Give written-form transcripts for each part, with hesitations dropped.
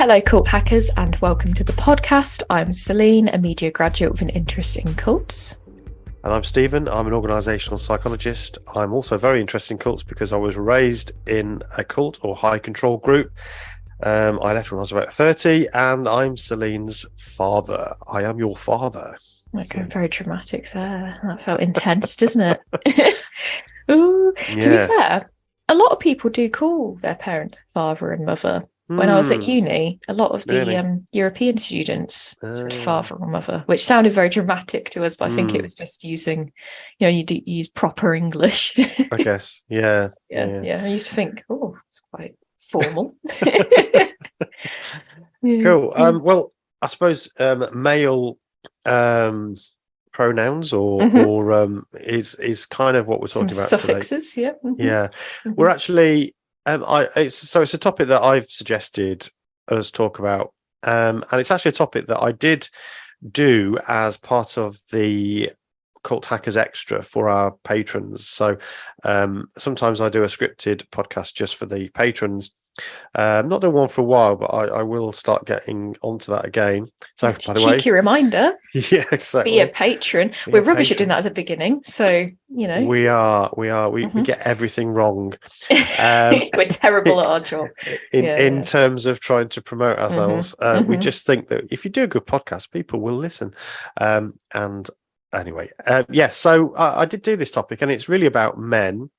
Hello, cult hackers, and welcome to the podcast. I'm Celine, a media graduate with an interest in cults. And I'm Stephen. I'm an organisational psychologist. I'm also very interested in cults because I was raised in a cult or high control group. I left when I was about 30, and I'm Celine's father. I am your father. Okay, very dramatic there. That felt intense, doesn't it? Ooh. Yes. To be fair, a lot of people do call their parents father and mother. When I was at uni, a lot of the Really? European students said father or mother, which sounded very dramatic to us, but I think it was just using, you use proper English. I guess. Yeah. I used to think, oh, it's quite formal. Cool. Well, I suppose male pronouns or is kind of what we're talking about suffixes today. Mm-hmm. Yeah. We're actually it's a topic that I've suggested us talk about, and it's actually a topic that I did do as part of the Cult Hackers Extra for our patrons. So sometimes I do a scripted podcast just for the patrons. Not done one for a while, but I will start getting onto that again. So, by the way, cheeky reminder. Yeah, exactly. Be a patron. We're rubbish at doing that at the beginning, so we are. We get everything wrong. We're terrible at our job. In terms of trying to promote ourselves. We just think that if you do a good podcast, people will listen. And anyway, yes. So I did do this topic, and it's really about men.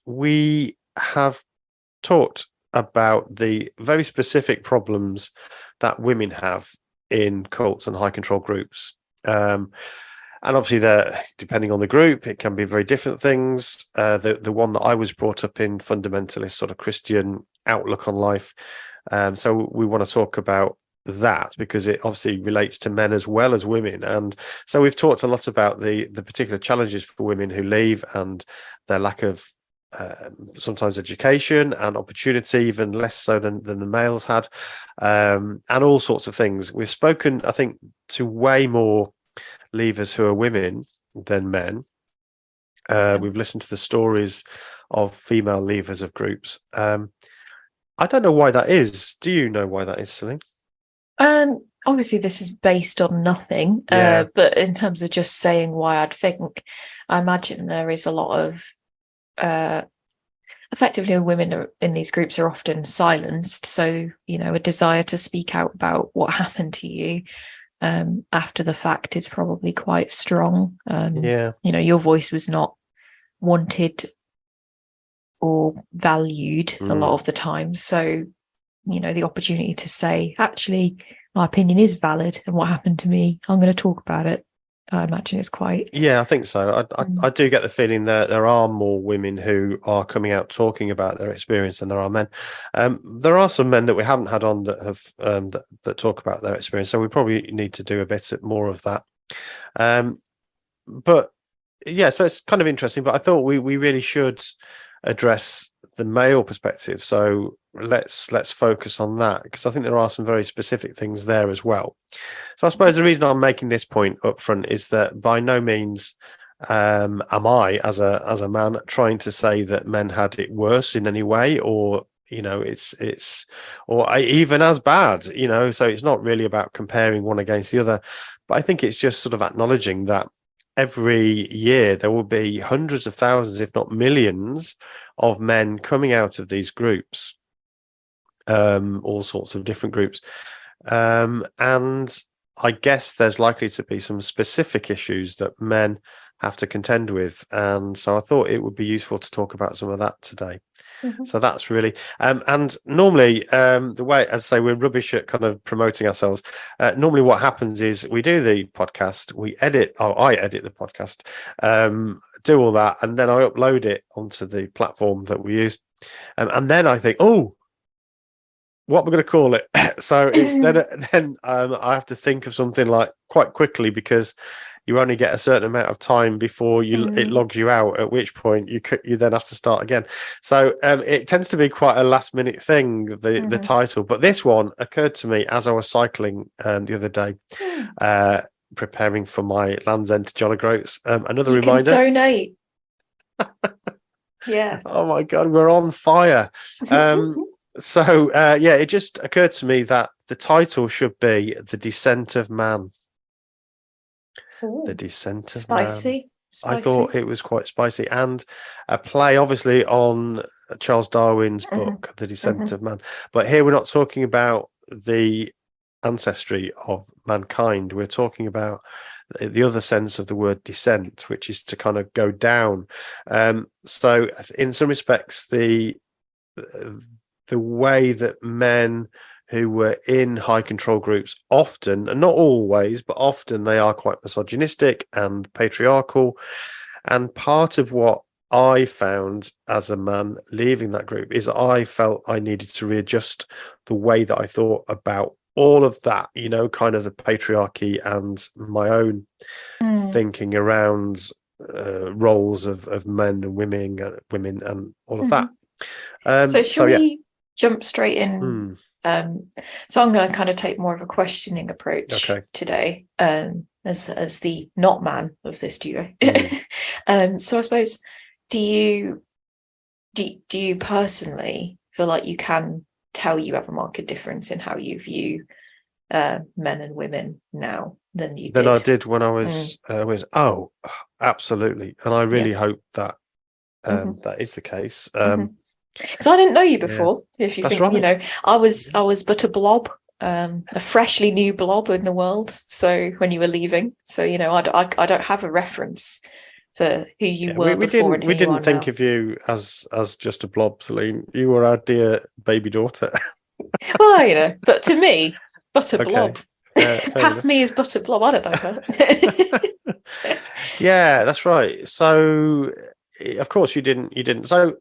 We have talked about the very specific problems that women have in cults and high control groups. And obviously, depending on the group, it can be very different things. The one that I was brought up in, fundamentalist sort of Christian outlook on life. So we want to talk about that because it obviously relates to men as well as women. And so we've talked a lot about the particular challenges for women who leave and their lack of sometimes education and opportunity, even less so than the males had, and all sorts of things. We've spoken, I think, to way more leavers who are women than men. We've listened to the stories of female leavers of groups. I don't know why that is. Do you know why that is, Celine? Obviously this is based on nothing, but in terms of just saying why I imagine there is a lot of effectively women in these groups are often silenced, so a desire to speak out about what happened to you after the fact is probably quite strong. Your voice was not wanted or valued a lot of the time, so the opportunity to say, actually, my opinion is valid and what happened to me, I'm going to talk about it, I imagine it's quite... Yeah, I think so. I do get the feeling that there are more women who are coming out talking about their experience than there are men. There are some men that we haven't had on that have that talk about their experience, so we probably need to do a bit more of that. But yeah, so it's kind of interesting, but I thought we really should address the male perspective. So let's focus on that, because I think there are some very specific things there as well. So I suppose the reason I'm making this point up front is that by no means am I, as a man, trying to say that men had it worse in any way, or it's or even as bad. So it's not really about comparing one against the other, but I think it's just sort of acknowledging that every year there will be hundreds of thousands, if not millions, of men coming out of these groups, all sorts of different groups. And I guess there's likely to be some specific issues that men have to contend with. And so I thought it would be useful to talk about some of that today. So that's really, and normally the way, as I say, we're rubbish at kind of promoting ourselves. Normally what happens is we do the podcast, I edit the podcast, do all that, and then I upload it onto the platform that we use. And then I think, what we're going to call it. So instead, then I have to think of something like quite quickly, because you only get a certain amount of time before it logs you out, at which point you then have to start again. So it tends to be quite a last minute thing, the title. But this one occurred to me as I was cycling the other day, preparing for my Land's End to John O'Groats. Another reminder. Can donate. Yeah. Oh my God, we're on fire. So it just occurred to me that the title should be The Descent of Man. Ooh, The Descent of spicy. Man. Spicy. I thought it was quite spicy, and a play obviously on Charles Darwin's book, The Descent of Man. But here we're not talking about the ancestry of mankind. We're talking about the other sense of the word descent, which is to kind of go down. So in some respects, the way that men who were in high control groups often, and not always, but often, they are quite misogynistic and patriarchal. And part of what I found as a man leaving that group is I felt I needed to readjust the way that I thought about all of that, kind of the patriarchy and my own thinking around roles of men and women and all of that. So shall we jump straight in? So I'm going to kind of take more of a questioning approach today, as the not man of this duo. So I suppose, do you personally feel like you can tell you have a marked difference in how you view men and women now than I did when I was absolutely, and I really hope that that is the case. Because I didn't know you before. If you think, right. I was but a blob, a freshly new blob in the world. So when you were leaving, so I don't have a reference for who you were before. We didn't think of you as just a blob, Celine. You were our dear baby daughter. Well, but to me, but a blob. Past me is but a blob. I don't know her. Yeah, that's right. So, of course, you didn't. So,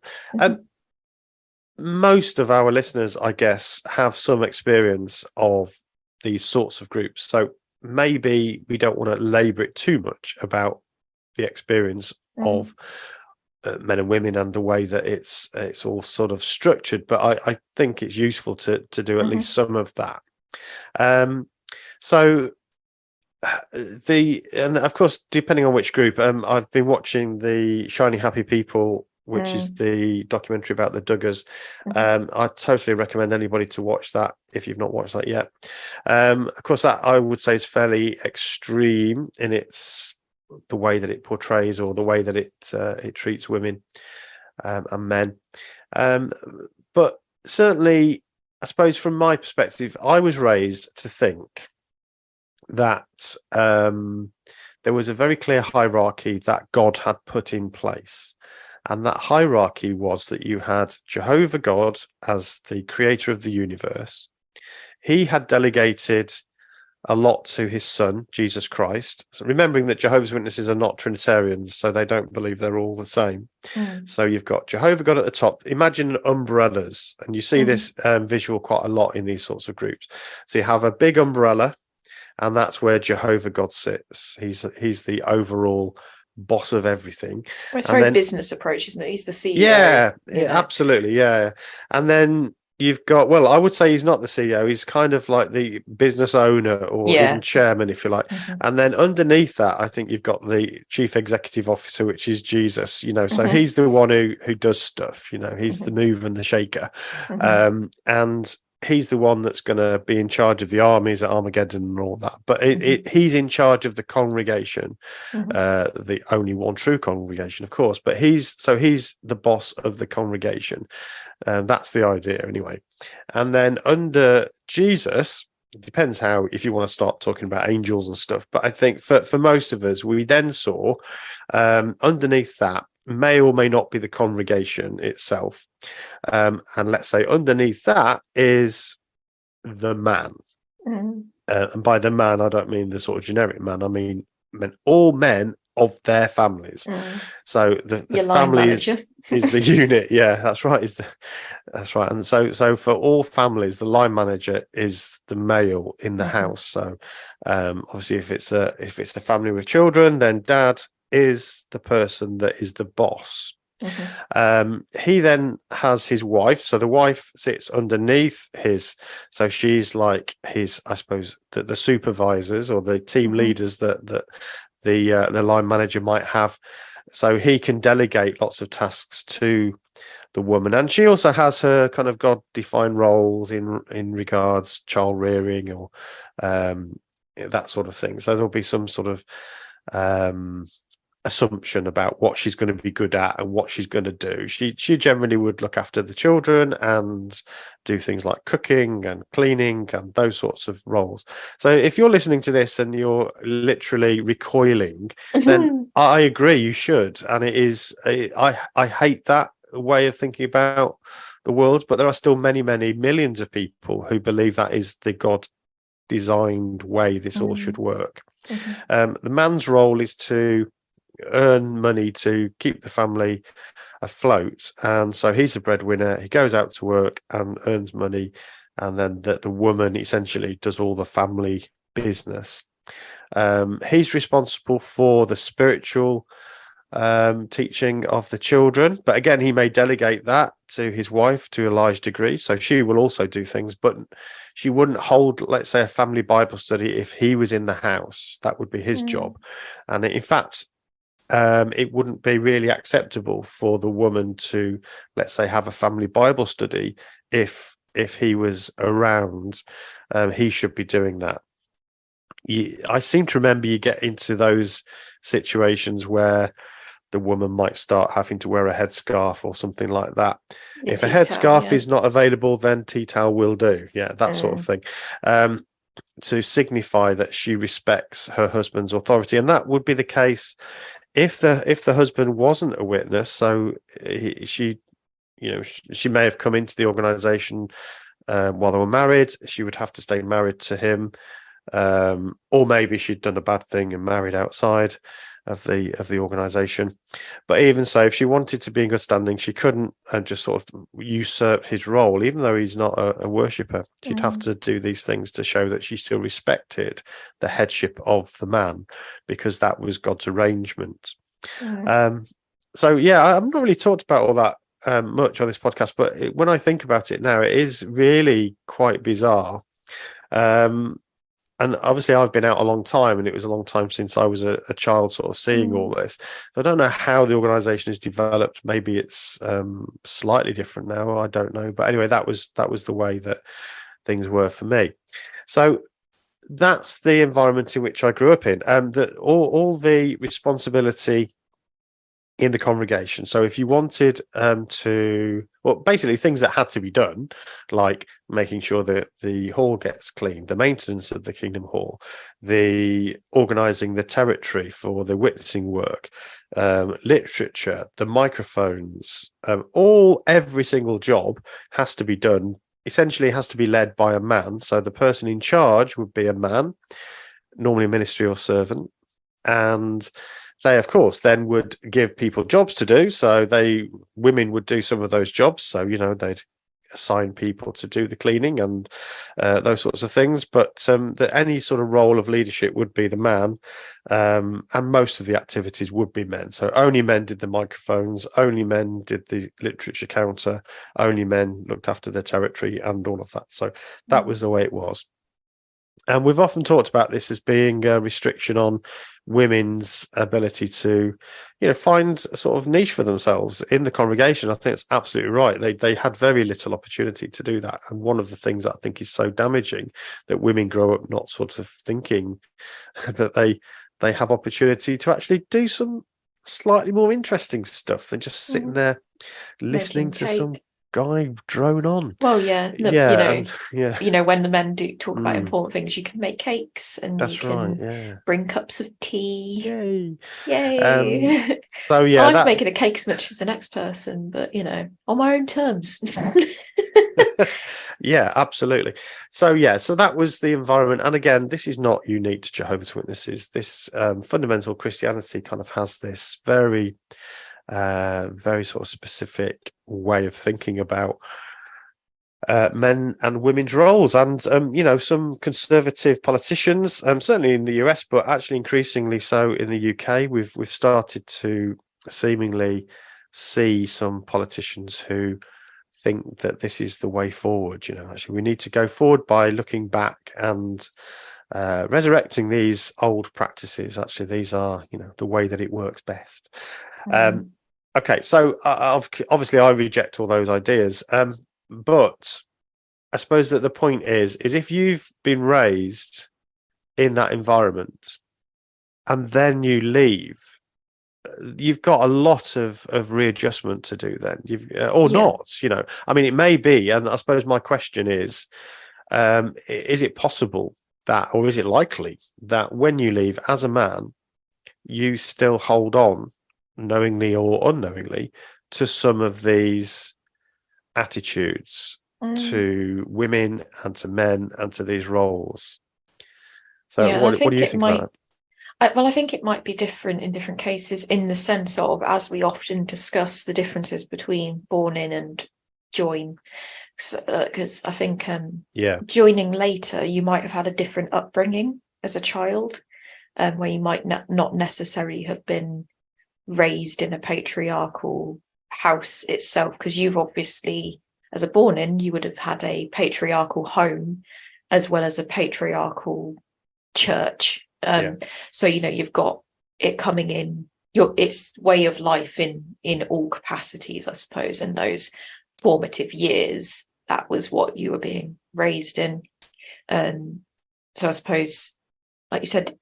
most of our listeners, I guess, have some experience of these sorts of groups. So maybe we don't want to labour it too much about the experience of men and women and the way that it's all sort of structured. But I think it's useful to do at least some of that. So and of course, depending on which group, I've been watching the Shiny Happy People, which is the documentary about the Duggars. I totally recommend anybody to watch that if you've not watched that yet. Of course, that I would say is fairly extreme in the way that it portrays, or the way that it treats women and men. But certainly, I suppose from my perspective, I was raised to think that there was a very clear hierarchy that God had put in place. And that hierarchy was that you had Jehovah God as the creator of the universe. He had delegated a lot to his son, Jesus Christ. So remembering that Jehovah's Witnesses are not Trinitarians, so they don't believe they're all the same. So you've got Jehovah God at the top. Imagine umbrellas, and you see this visual quite a lot in these sorts of groups. So you have a big umbrella, and that's where Jehovah God sits. He's the overall boss of everything. Well, it's a very business approach, isn't it? He's the CEO. Yeah, absolutely. Yeah. And then you've got, well, I would say he's not the CEO. He's kind of like the business owner, or even chairman, if you like. And then underneath that, I think you've got the chief executive officer, which is Jesus, so he's the one who does stuff, he's the mover and the shaker. And he's the one that's going to be in charge of the armies at Armageddon and all that. But he's in charge of the congregation, the only one true congregation, of course. But he's the boss of the congregation. That's the idea, anyway. And then under Jesus, it depends if you want to start talking about angels and stuff. But I think for most of us, we then saw underneath that, may or may not be the congregation itself. And let's say underneath that is the man. And by the man, I don't mean the sort of generic man. I mean all men of their families. So the family is the unit. Yeah, that's right. That's right. And so for all families, the line manager is the male in the house. So obviously, if it's a family with children, then dad is the person that is the boss. He then has his wife, so the wife sits underneath so she's like his, I suppose, the supervisors or the team leaders that the line manager might have. So he can delegate lots of tasks to the woman, and she also has her kind of God-defined roles in regards child rearing or that sort of thing. So there'll be some sort of assumption about what she's going to be good at and what she's going to do. She generally would look after the children and do things like cooking and cleaning and those sorts of roles. So if you're listening to this and you're literally recoiling, then I agree, you should. And it is, I hate that way of thinking about the world, but there are still many, many millions of people who believe that is the God designed way this all should work. The man's role is to earn money to keep the family afloat, and so he's a breadwinner. He goes out to work and earns money, and then the woman essentially does all the family business. He's responsible for the spiritual teaching of the children, but again, he may delegate that to his wife to a large degree, so she will also do things, but she wouldn't hold, let's say, a family Bible study if he was in the house. That would be his job. And in fact, it wouldn't be really acceptable for the woman to, let's say, have a family Bible study if he was around. He should be doing that. I seem to remember you get into those situations where the woman might start having to wear a headscarf or something like that. If a headscarf is not available, then tea towel will do. Yeah, that sort of thing. To signify that she respects her husband's authority. And that would be the case if the husband wasn't a witness. So she may have come into the organization while they were married. She would have to stay married to him, or maybe she'd done a bad thing and married outside of the organization. But even so, if she wanted to be in good standing, she couldn't just sort of usurp his role, even though he's not a worshipper. She'd have to do these things to show that she still respected the headship of the man, because that was God's arrangement. So yeah, I've not really talked about all that much on this podcast, but when I think about it now, it is really quite bizarre. And obviously I've been out a long time, and it was a long time since I was a child sort of seeing all this. So I don't know how the organization has developed. Maybe it's slightly different now. I don't know. But anyway, that was the way that things were for me. So that's the environment in which I grew up in. That all the responsibility in the congregation. So if you wanted basically things that had to be done, like making sure that the hall gets cleaned, the maintenance of the Kingdom Hall, the organising the territory for the witnessing work, literature, the microphones, every single job has to be done, essentially has to be led by a man. So the person in charge would be a man, normally a ministry or servant, and they, of course, then would give people jobs to do. So women would do some of those jobs. So, they'd assign people to do the cleaning and those sorts of things. But any sort of role of leadership would be the man. And most of the activities would be men. So only men did the microphones, only men did the literature counter, only men looked after their territory and all of that. So that was the way it was. And we've often talked about this as being a restriction on women's ability to, find a sort of niche for themselves in the congregation. I think it's absolutely right. They had very little opportunity to do that. And one of the things that I think is so damaging, that women grow up not sort of thinking that they have opportunity to actually do some slightly more interesting stuff than just sitting there listening to some guy drone on. Well, when the men do talk about important things, you can make cakes and you can bring cups of tea. Yay. So yeah, I like making a cake as much as the next person, but on my own terms. Yeah, absolutely. So that was the environment. And again, this is not unique to Jehovah's Witnesses. This fundamental Christianity kind of has this very sort of specific way of thinking about men and women's roles. And some conservative politicians, certainly in the US, but actually increasingly so in the UK, we've started to seemingly see some politicians who think that this is the way forward. Actually we need to go forward by looking back and resurrecting these old practices. Actually, these are the way that it works best. Okay, so obviously I reject all those ideas, but I suppose that the point is if you've been raised in that environment and then you leave, you've got a lot of readjustment to do then, or not, I mean, it may be, and I suppose my question is it possible that, or is it likely that when you leave as a man, you still hold on, knowingly or unknowingly, to some of these attitudes to women and to men and to these roles? So what do you think about that? Well, I think it might be different in different cases, in the sense of, as we often discuss, the differences between born in and join. Because I think joining later, you might have had a different upbringing as a child, where you might not necessarily have been raised in a patriarchal house itself, because you've obviously, as a born in, you would have had a patriarchal home as well as a patriarchal church. So you've got it coming in its way of life in all capacities, I suppose, in those formative years. That was what you were being raised in. So I suppose, like you said,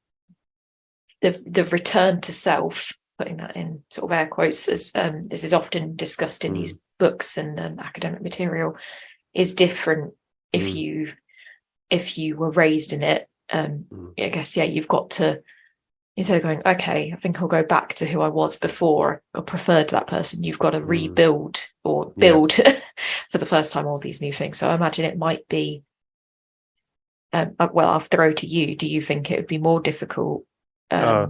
the return to self, putting that in sort of air quotes, as this is often discussed in these books and academic material, is different if you were raised in it. I guess you've got to, instead of going, okay, I think I'll go back to who I was before or preferred to that person, you've got to rebuild or build for the first time all these new things. So I imagine it might be, well, I'll throw to you. Do you think it would be more difficult? I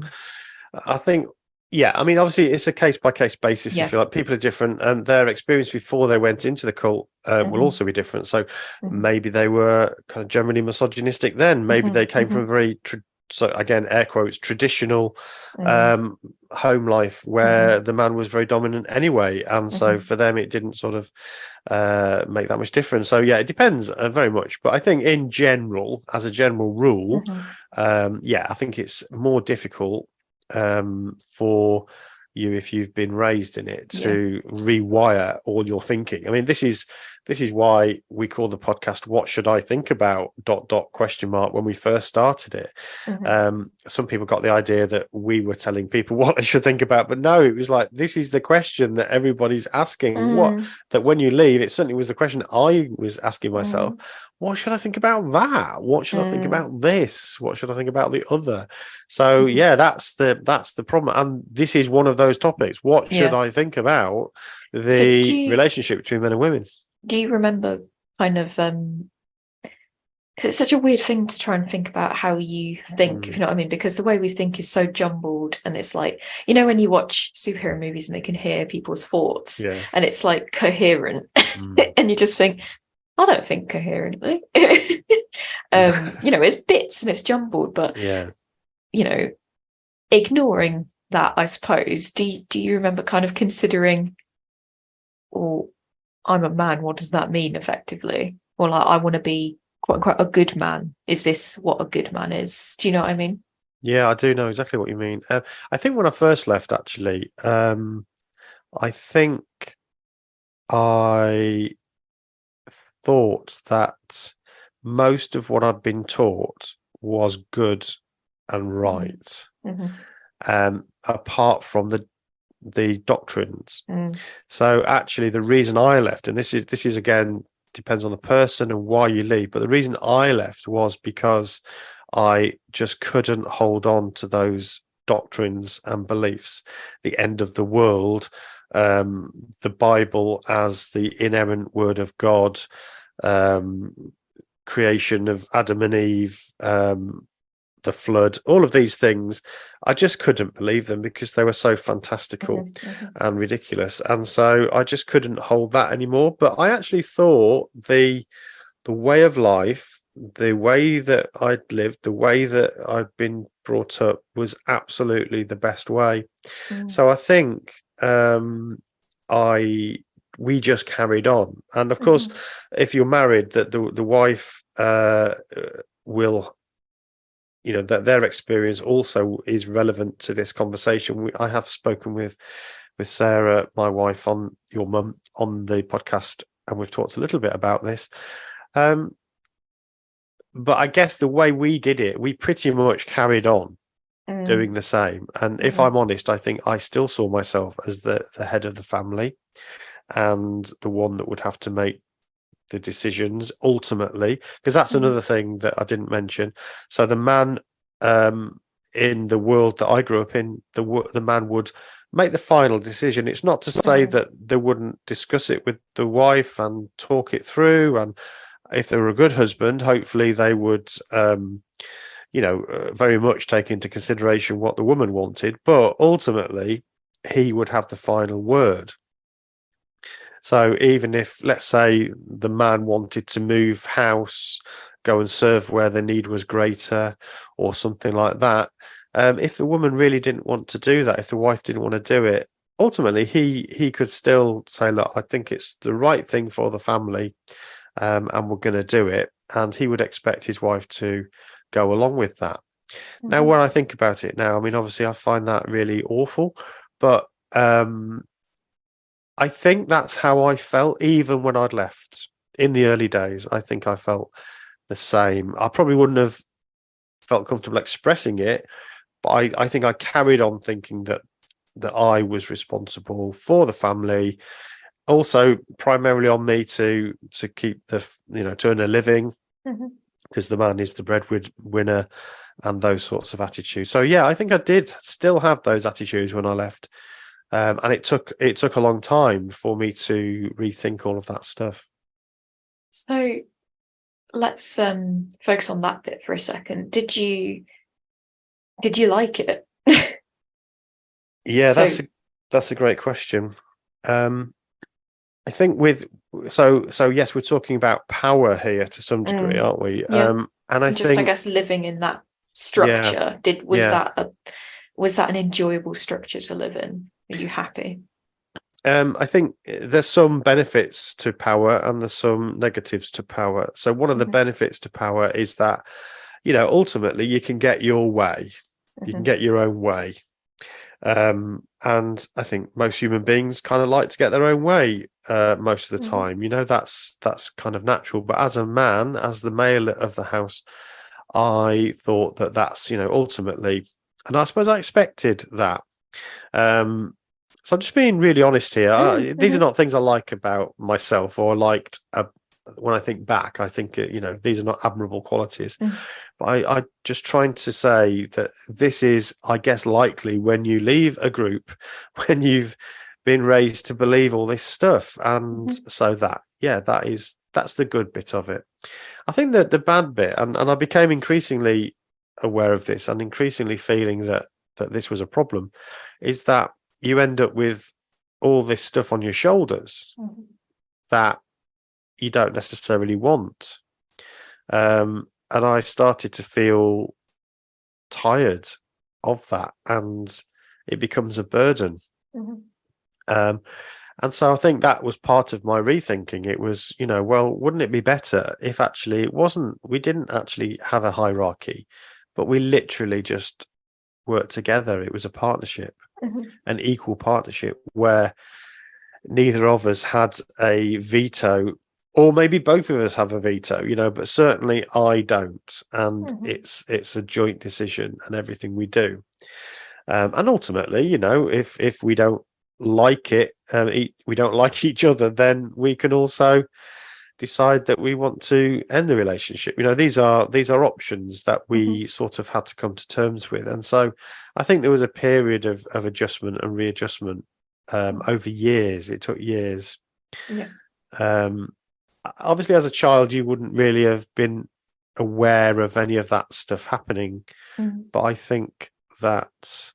think, I mean, obviously it's a case-by-case basis, if you like. People are different, and their experience before they went into the cult will also be different. So maybe they were kind of generally misogynistic then. Maybe they came from a very, so again, air quotes, traditional home life where the man was very dominant anyway. And so for them, it didn't sort of make that much difference. So, it depends very much. But I think in general, as a general rule, I think it's more difficult for you, if you've been raised in it, to rewire all your thinking. I mean, this is why we call the podcast "What Should I Think About?" ... when we first started it. Some people got the idea that we were telling people what they should think about, but no, it was like, this is the question that everybody's asking. What, that when you leave, it certainly was the question I was asking myself. What should I think about that? What should I think about this? What should I think about the other? So that's the problem, and this is one of those topics. What should I think about the relationship between men and women? Do you remember kind of, because it's such a weird thing to try and think about how you think, if you know what I mean, because the way we think is so jumbled, and it's like, when you watch superhero movies and they can hear people's thoughts, and it's like coherent, and you just think, I don't think coherently. It's bits and it's jumbled, but ignoring that, I suppose, do you remember kind of considering, or I'm a man, what does that mean effectively? Or like, I want to be quote unquote a good man. Is this what a good man is? Do you know what I mean? Yeah, I do know exactly what you mean. I think when I first left, actually, I think I thought that most of what I'd been taught was good and right, apart from the doctrines. So actually, the reason I left, and this is again depends on the person and why you leave, but the reason I left was because I just couldn't hold on to those doctrines and beliefs. The end of the world, the Bible as the inerrant word of God, creation of Adam and Eve, the flood, all of these things, I just couldn't believe them because they were so fantastical and ridiculous. And so I just couldn't hold that anymore. But I actually thought the way of life, the way that I'd lived, the way that I'd been brought up was absolutely the best way. So I think we just carried on. And of course, if you're married, that the wife will, that their experience also is relevant to this conversation. I have spoken with with Sarah, my wife, on your mum, on the podcast, and we've talked a little bit about this. But I guess the way we did it, we pretty much carried on doing the same. And if I'm honest, I think I still saw myself as the head of the family and the one that would have to make the decisions ultimately, because that's another thing that I didn't mention. So the man in the world that I grew up in, the man would make the final decision. It's not to say that they wouldn't discuss it with the wife and talk it through, and if they were a good husband, hopefully they would very much take into consideration what the woman wanted, but ultimately he would have the final word. So even if, let's say, the man wanted to move house, go and serve where the need was greater or something like that, if the woman really didn't want to do that, if the wife didn't want to do it, ultimately he could still say, look, I think it's the right thing for the family, and we're going to do it. And he would expect his wife to go along with that. Now, when I think about it now, I mean, obviously I find that really awful, but I think that's how I felt even when I'd left in the early days. I think I felt the same. I probably wouldn't have felt comfortable expressing it, but I think I carried on thinking that I was responsible for the family. Also, primarily on me to keep to earn a living, because the man is the breadwinner, and those sorts of attitudes. So yeah, I think I did still have those attitudes when I left. And it took a long time for me to rethink all of that stuff. So let's focus on that bit for a second. Did you like it? Yeah, that's a great question. I think so yes, we're talking about power here to some degree, aren't we? Yeah. And I guess living in that structure. Was that an enjoyable structure to live in? Are you happy? I think there's some benefits to power and there's some negatives to power. So one of the benefits to power is that, ultimately you can get your way. You can get your own way. And I think most human beings kind of like to get their own way most of the time. That's kind of natural. But as a man, as the male of the house, I thought that's ultimately, and I suppose I expected that. So I'm just being really honest here. These are not things I like about myself or liked when I think back. I think these are not admirable qualities. But I just trying to say that this is, I guess, likely when you leave a group, when you've been raised to believe all this stuff. And so that's the good bit of it. I think that the bad bit, and I became increasingly aware of this and increasingly feeling that this was a problem, is that you end up with all this stuff on your shoulders that you don't necessarily want. And I started to feel tired of that, and it becomes a burden. And so I think that was part of my rethinking. It was, well, wouldn't it be better if actually we didn't actually have a hierarchy, but we literally just worked together. It was a partnership, an equal partnership where neither of us had a veto, or maybe both of us have a veto, but certainly I don't. And it's a joint decision and everything we do. And ultimately, if we don't like it, we don't like each other, then we can also decide that we want to end the relationship. These are options that we sort of had to come to terms with. And so I think there was a period of adjustment and readjustment over years. It took years. Obviously, as a child, you wouldn't really have been aware of any of that stuff happening, but I think that's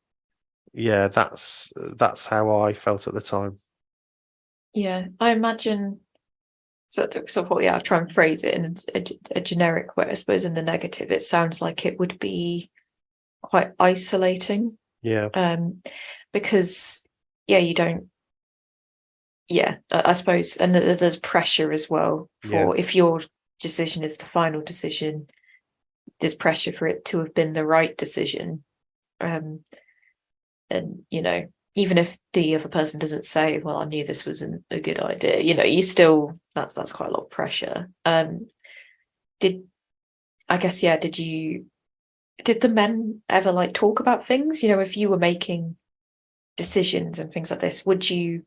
how I felt at the time. Yeah, I imagine. So I'll try and phrase it in a generic way. I suppose in the negative, it sounds like it would be quite isolating. Yeah. Because you don't. Yeah, I suppose, and there's pressure as well for if your decision is the final decision, there's pressure for it to have been the right decision. And even if the other person doesn't say, well, I knew this wasn't a good idea, you still, that's quite a lot of pressure. Did the men ever like talk about things? If you were making decisions and things like this, would you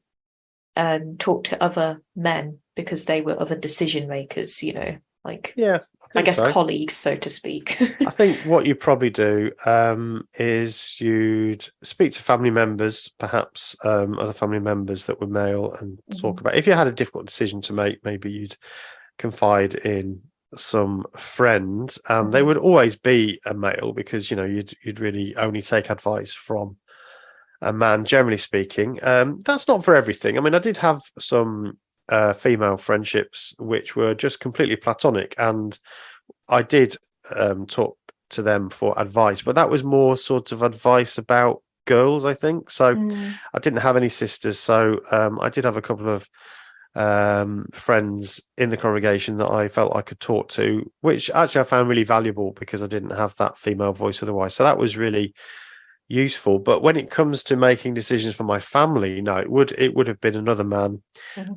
talk to other men because they were other decision makers, like, yeah, I guess so. colleagues, so to speak? I think what you probably do is you'd speak to family members, perhaps other family members that were male, and talk about, if you had a difficult decision to make, maybe you'd confide in some friends, and they would always be a male, because you'd really only take advice from a man, generally speaking. That's not for everything. I mean, I did have some female friendships which were just completely platonic, and I did talk to them for advice, but that was more sort of advice about girls, I think. So I didn't have any sisters, so I did have a couple of friends in the congregation that I felt I could talk to, which actually I found really valuable, because I didn't have that female voice otherwise. So that was really useful. But when it comes to making decisions for my family, no, it would have been another man,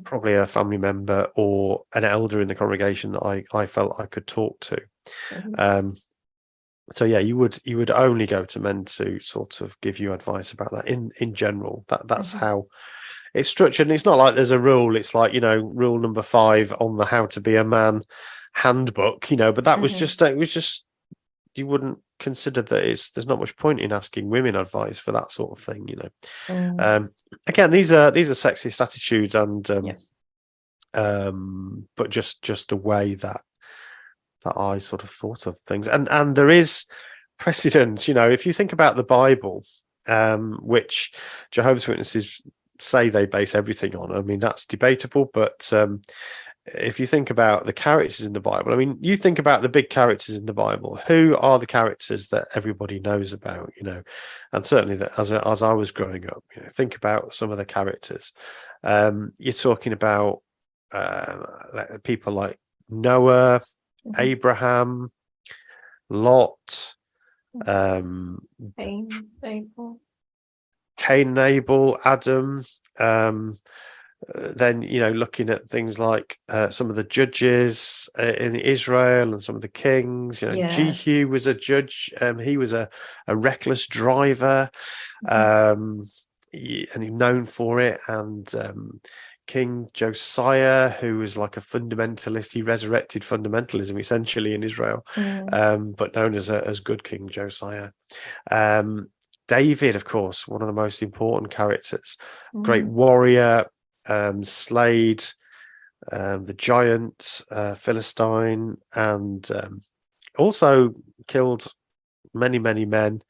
probably a family member or an elder in the congregation that I felt I could talk to. So yeah, you would only go to men to sort of give you advice about that in general. That's how it's structured. And it's not like there's a rule. It's like, rule number 5 on the How to Be a Man handbook, but that was just, it was just, you wouldn't consider that there's not much point in asking women advice for that sort of thing, Again, these are sexist attitudes, and but just the way that I sort of thought of things, and there is precedent. If you think about the Bible, which Jehovah's Witnesses say they base everything on, I mean, that's debatable, but if you think about the characters in the Bible, I mean, you think about the big characters in the Bible. Who are the characters that everybody knows about? And certainly that as I was growing up, think about some of the characters. You're talking about people like Noah, Abraham, Lot, Cain, Abel, Adam. Then looking at things like some of the judges in Israel and some of the kings. Jehu was a judge. He was a reckless driver, and he's known for it. And King Josiah, who was like a fundamentalist, he resurrected fundamentalism essentially in Israel, but known as Good King Josiah. David, of course, one of the most important characters, great warrior. Slayed the giant Philistine, and also killed many men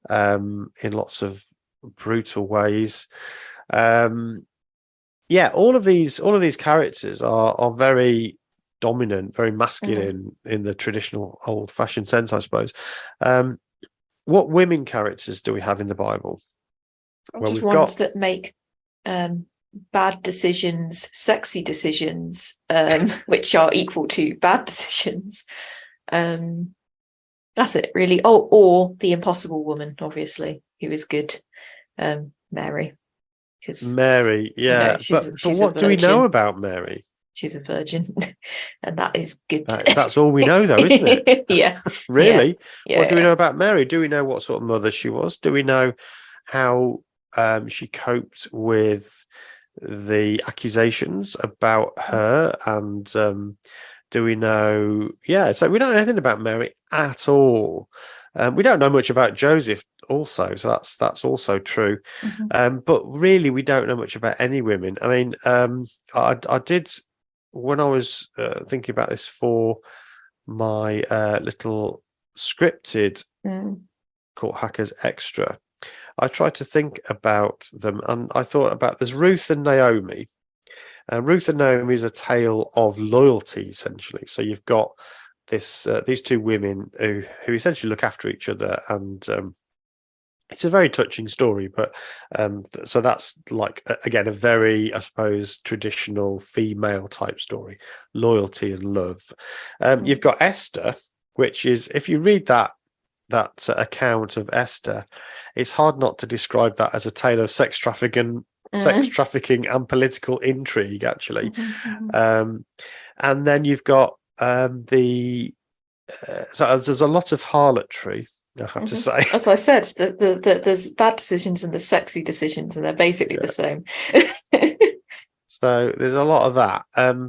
in lots of brutal ways. All of these characters are very dominant, very masculine in the traditional old-fashioned sense, I suppose. What women characters do we have in the Bible? Well, we've got that make bad decisions, sexy decisions, which are equal to bad decisions. That's it, really. Or the impossible woman, obviously, who is good, Mary. Mary, yeah. But what do we know about Mary? She's a virgin, and that is good. That's all we know, though, isn't it? Yeah. Really? Yeah. What do we know about Mary? Do we know what sort of mother she was? Do we know how she coped with the accusations about her? And do we know? Yeah, so we don't know anything about Mary at all. We don't know much about Joseph also, so that's also true. But really, we don't know much about any women. I mean, I did, when I was thinking about this for my little scripted Court Hackers Extra, I tried to think about them, and I thought about, there's Ruth and Naomi. Ruth and Naomi is a tale of loyalty, essentially. So you've got these two women who essentially look after each other, and it's a very touching story. But so that's like, again, a very, I suppose, traditional female type story, loyalty and love. You've got Esther, which is, if you read that account of Esther, it's hard not to describe that as a tale of sex trafficking and political intrigue, actually. And then you've got so there's a lot of harlotry, I have to say. As I said, there's bad decisions and there's sexy decisions, and they're basically the same. So there's a lot of that.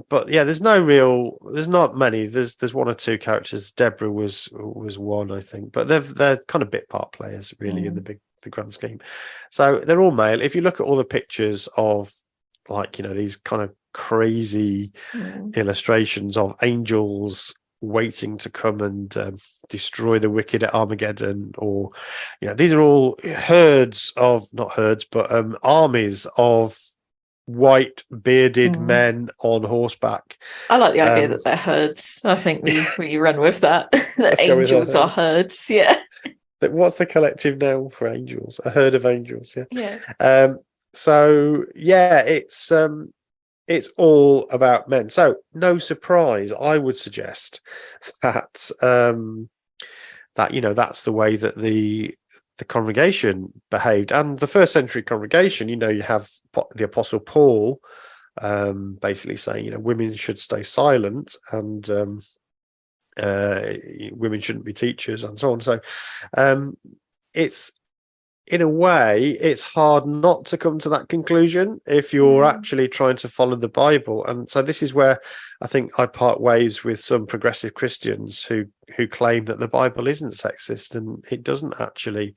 But yeah, there's not many. There's one or two characters. Deborah was one, I think, but they're kind of bit part players, really, in the grand scheme. So they're all male. If you look at all the pictures of, like, these kind of crazy illustrations of angels waiting to come and destroy the wicked at Armageddon, or these are all armies of white bearded men on horseback. I like the idea that they're herds. I think we run with that. That angels are herds. Yeah. What's the collective noun for angels? A herd of angels. Yeah. So yeah, it's all about men. So no surprise, I would suggest that that's the way that the congregation behaved. And the first century congregation, you have the Apostle Paul basically saying, women should stay silent, and women shouldn't be teachers, and so on. So it's, in a way, it's hard not to come to that conclusion if you're actually trying to follow the Bible. And so this is where I think I part ways with some progressive Christians who claim that the Bible isn't sexist, and it doesn't actually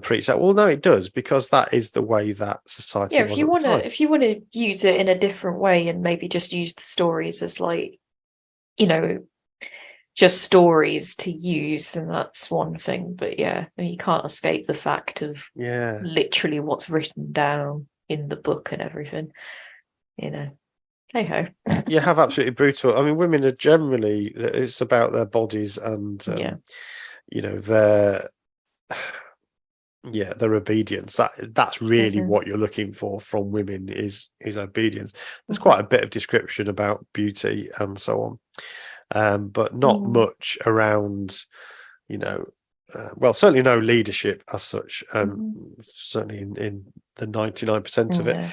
preach that. Well, no, it does, because that is the way that society was. If you want to use it in a different way and maybe just use the stories as, like, just stories to use, then that's one thing. But you can't escape the fact of literally what's written down in the book and everything. Hey ho. You have absolutely brutal. I mean, women are generally, it's about their bodies and their obedience. That's really what you're looking for from women is obedience. There's quite a bit of description about beauty and so on. But not much around, certainly no leadership as such, certainly in the 99% of it.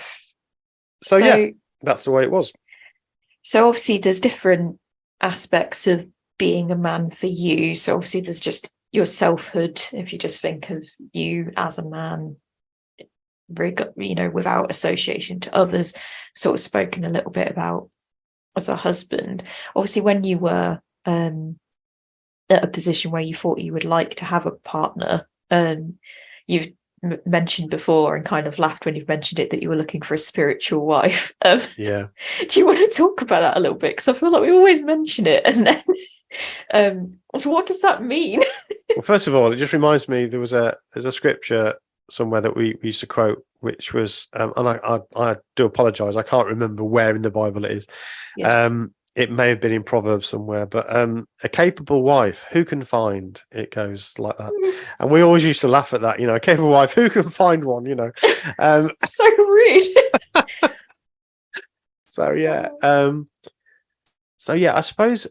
So that's the way it was. So obviously there's different aspects of being a man for you. So obviously there's just your selfhood, if you just think of you as a man, without association to others, sort of spoken a little bit about as a husband. Obviously, when you were at a position where you thought you would like to have a partner, you've mentioned before and kind of laughed when you've mentioned it that you were looking for a spiritual wife. Do you want to talk about that a little bit? Because I feel like we always mention it, and then so what does that mean? Well, first of all, it just reminds me there's a scripture somewhere that we used to quote, which was and I do apologize, I can't remember where in the Bible it is. It may have been in Proverbs somewhere, but a capable wife who can find, it goes like that. And we always used to laugh at that, a capable wife who can find one. So rude. I suppose.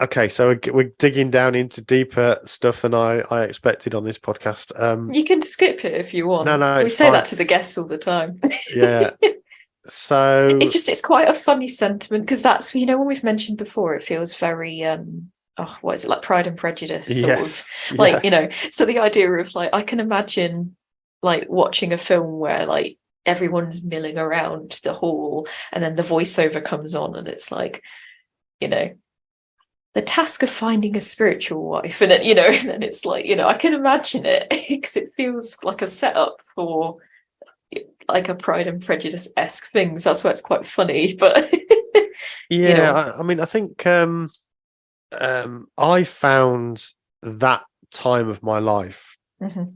Okay, so we're digging down into deeper stuff than I expected on this podcast. You can skip it if you want. No, we say fine. That to the guests all the time. Yeah. So it's quite a funny sentiment, because that's, when we've mentioned before, it feels very what is it, like Pride and Prejudice sort of, like, so the idea of, like, I can imagine, like, watching a film where, like, everyone's milling around the hall and then the voiceover comes on and it's like, the task of finding a spiritual wife, and it, and then it's like, I can imagine it, because it feels like a setup for, like, a Pride and Prejudice-esque thing. So that's why it's quite funny. But I mean, I think I found that time of my life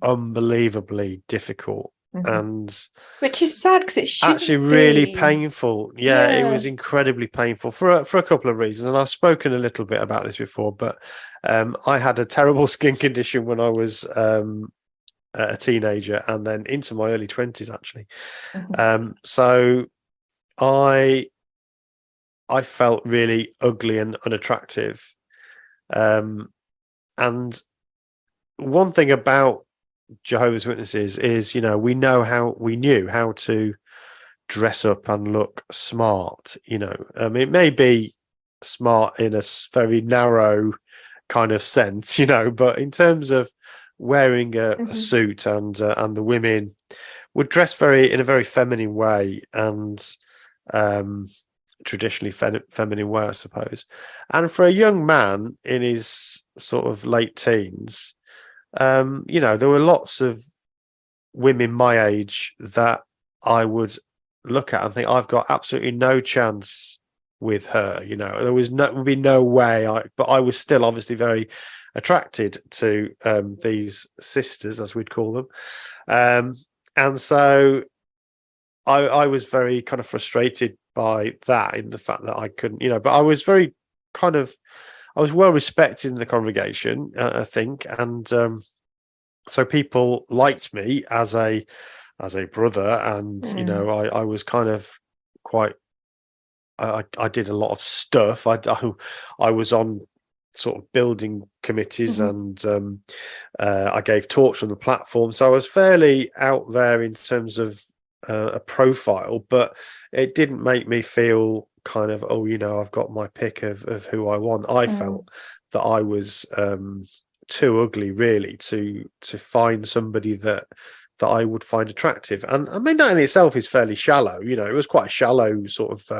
unbelievably difficult, and which is sad, because it should actually really painful. It was incredibly painful for a couple of reasons, and I've spoken a little bit about this before. But I had a terrible skin condition when I was a teenager, and then into my early 20s actually. So I felt really ugly and unattractive, and one thing about Jehovah's Witnesses is, we knew how to dress up and look smart. It may be smart in a very narrow kind of sense, but in terms of wearing a suit, and the women would dress in a very feminine way, and traditionally feminine way, I suppose. And for a young man in his sort of late teens, there were lots of women my age that I would look at and think, I've got absolutely no chance with her. There would be no way. But I was still obviously very attracted to these sisters, as we'd call them, and so I was very kind of frustrated by that, in the fact that I couldn't, but I was very I was well respected in the congregation, I think, and so people liked me as a brother, and I was kind of quite. I did a lot of stuff. I was on sort of building committees, and I gave talks on the platform, so I was fairly out there in terms of a profile, but it didn't make me feel kind of, I've got my pick of who I want. I felt that I was too ugly, really, to find somebody that I would find attractive. And I mean, that in itself is fairly shallow. It was quite a shallow sort of.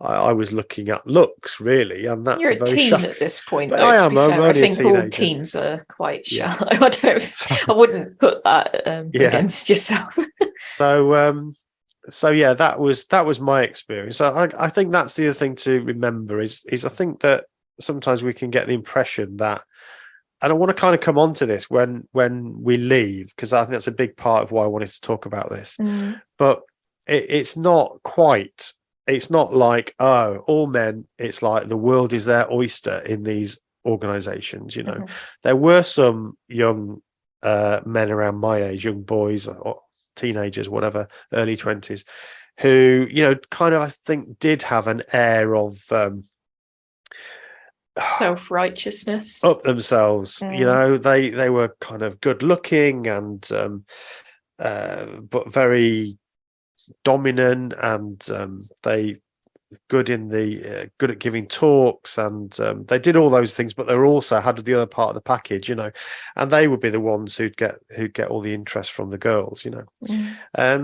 I was looking at looks, really, and that's you're a very teen shallow. at this point. But though, I am. I think all teens are quite shallow. I wouldn't put that against yourself. So yeah, that was my experience. So I think that's the other thing to remember is I think that sometimes we can get the impression that, and I want to kind of come on to this when we leave, because I think that's a big part of why I wanted to talk about this. But it's not quite. It's not like, all men, it's like the world is their oyster in these organizations. There were some young men around my age, young boys or teenagers, whatever, early 20s, who, kind of, I think, did have an air of self-righteousness up themselves. They were kind of good looking, and but very dominant, and they good at giving talks, and they did all those things, but they were also had the other part of the package, and they would be the ones who'd get all the interest from the girls.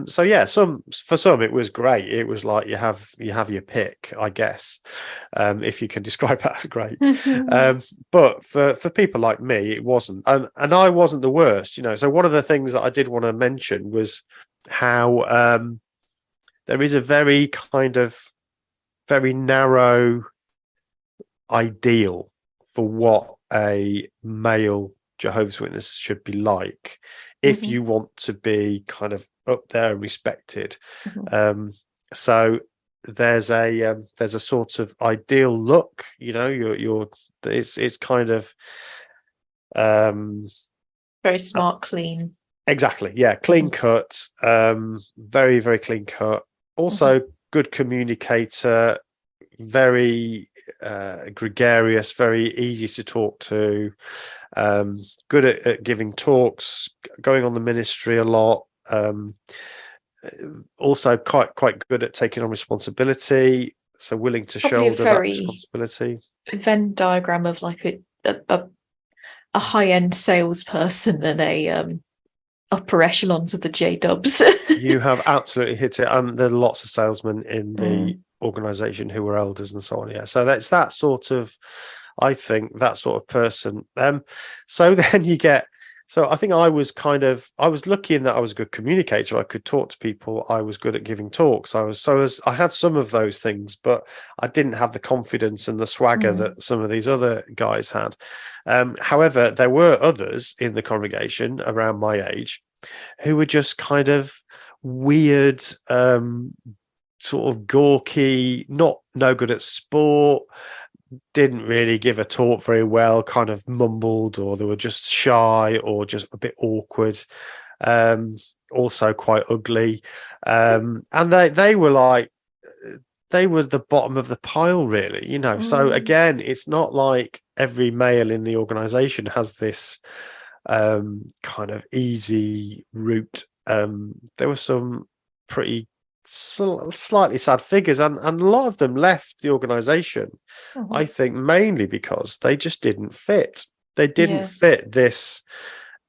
So yeah, for some it was great. It was like you have your pick, I guess, if you can describe that as great. But for people like me, it wasn't, and I wasn't the worst. So one of the things that I did want to mention was how there is a very kind of very narrow ideal for what a male Jehovah's Witness should be like, if you want to be kind of up there and respected. So there's a sort of ideal look, it's kind of very smart, clean. Exactly, yeah, clean cut, very, very clean cut. Also, good communicator, very gregarious, very easy to talk to, good at giving talks, going on the ministry a lot. Also, quite good at taking on responsibility, so willing to shoulder that responsibility. Venn diagram of like a high-end salesperson and a upper echelons of the J-dubs. You have absolutely hit it. And there are lots of salesmen in the organization who were elders and so on. Yeah. So that's that sort of, I think, that sort of person. So then you get, so I think I was lucky in that I was a good communicator. I could talk to people. I was good at giving talks. I had some of those things, but I didn't have the confidence and the swagger that some of these other guys had. However, there were others in the congregation around my age who were just kind of weird, sort of gawky, no good at sport, didn't really give a talk very well, kind of mumbled, or they were just shy or just a bit awkward, also quite ugly, and they were like, they were the bottom of the pile, really, So again, it's not like every male in the organization has this kind of easy route. There were some pretty slightly sad figures, and a lot of them left the organization, I think, mainly because they just didn't fit. They didn't fit this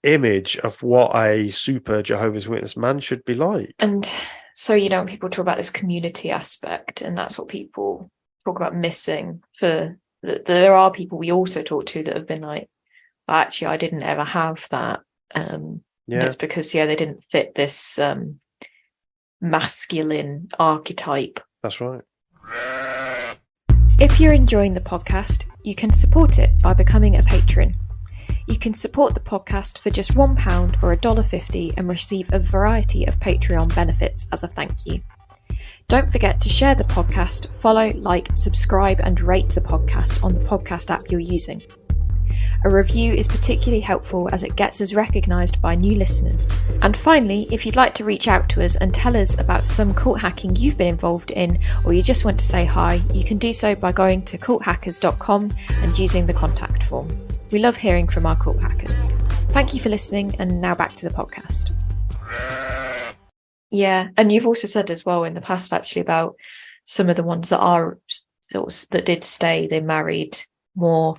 image of what a super Jehovah's Witness man should be like. And so, you know, when people talk about this community aspect, and that's what people talk about missing. There are people we also talk to that have been like, actually, I didn't ever have that. And it's because, they didn't fit this masculine archetype. That's right. If you're enjoying the podcast, you can support it by becoming a patron. You can support the podcast for just £1 or $1.50 and receive a variety of Patreon benefits as a thank you. Don't forget to share the podcast, follow, like, subscribe, and rate the podcast on the podcast app you're using. A review is particularly helpful as it gets us recognised by new listeners. And finally, if you'd like to reach out to us and tell us about some cult hacking you've been involved in, or you just want to say hi, you can do so by going to culthackers.com and using the contact form. We love hearing from our cult hackers. Thank you for listening, and now back to the podcast. Yeah, and you've also said as well in the past, actually, about some of the ones that did stay, they married more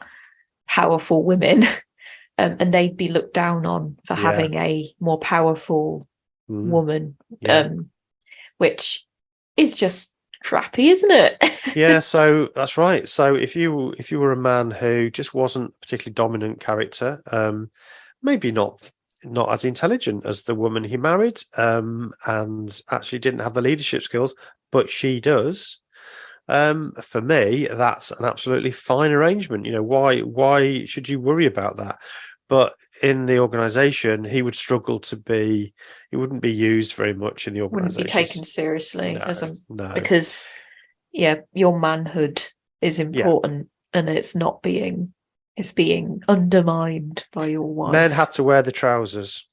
powerful women, and they'd be looked down on for having a more powerful woman, which is just crappy, isn't it? Yeah, so that's right. So if you were a man who just wasn't a particularly dominant character, maybe not as intelligent as the woman he married, and actually didn't have the leadership skills, but she does. For me, that's an absolutely fine arrangement. You know, why should you worry about that? But in the organization, he would struggle he wouldn't be used very much in the organization. Wouldn't be taken seriously because your manhood is important, and it's being undermined by your wife. Men had to wear the trousers,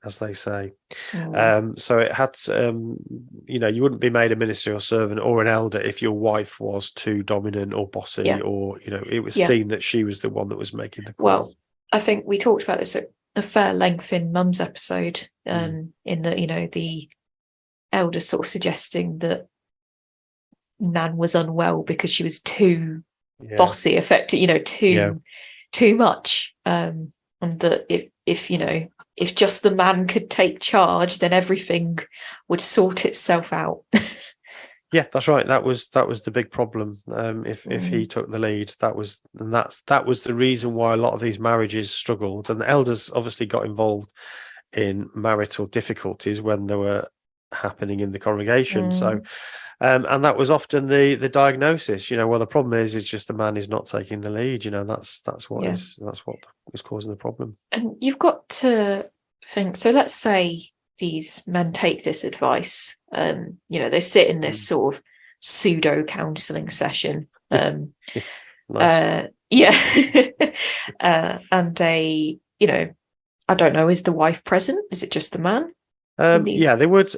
as they say. So it had you wouldn't be made a minister or servant or an elder if your wife was too dominant or bossy, or it was seen that she was the one that was making the call. Well, I think we talked about this at a fair length in Mum's episode, in that the elder sort of suggesting that Nan was unwell because she was too bossy, effective, too much, and that if just the man could take charge, then everything would sort itself out. Yeah, that's right. That was the big problem. If he took the lead, that was the reason why a lot of these marriages struggled, and the elders obviously got involved in marital difficulties when they were happening in the congregation. So, and that was often the diagnosis. Well, the problem is just the man is not taking the lead. That's what is causing the problem. And you've got to think. So let's say these men take this advice. They sit in this sort of pseudo counselling session. Nice. And they, I don't know, is the wife present? Is it just the man? They would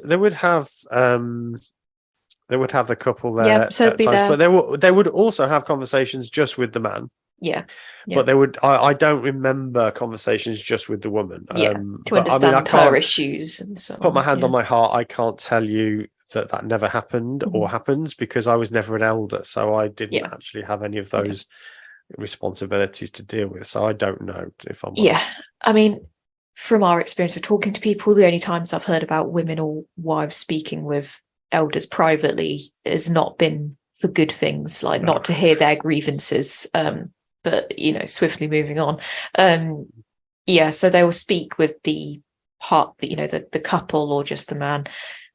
have the couple there. Yeah, so at times, but they would also have conversations just with the man. Yeah. But they would. I don't remember conversations just with the woman. To understand her issues and so on. Put my hand on my heart. I can't tell you that never happened or happens, because I was never an elder, so I didn't actually have any of those responsibilities to deal with. So I don't know if I'm. Yeah, I mean, from our experience of talking to people, the only times I've heard about women or wives speaking with elders privately has not been for good things, like not to hear their grievances. But swiftly moving on. So they will speak with the part that the couple or just the man,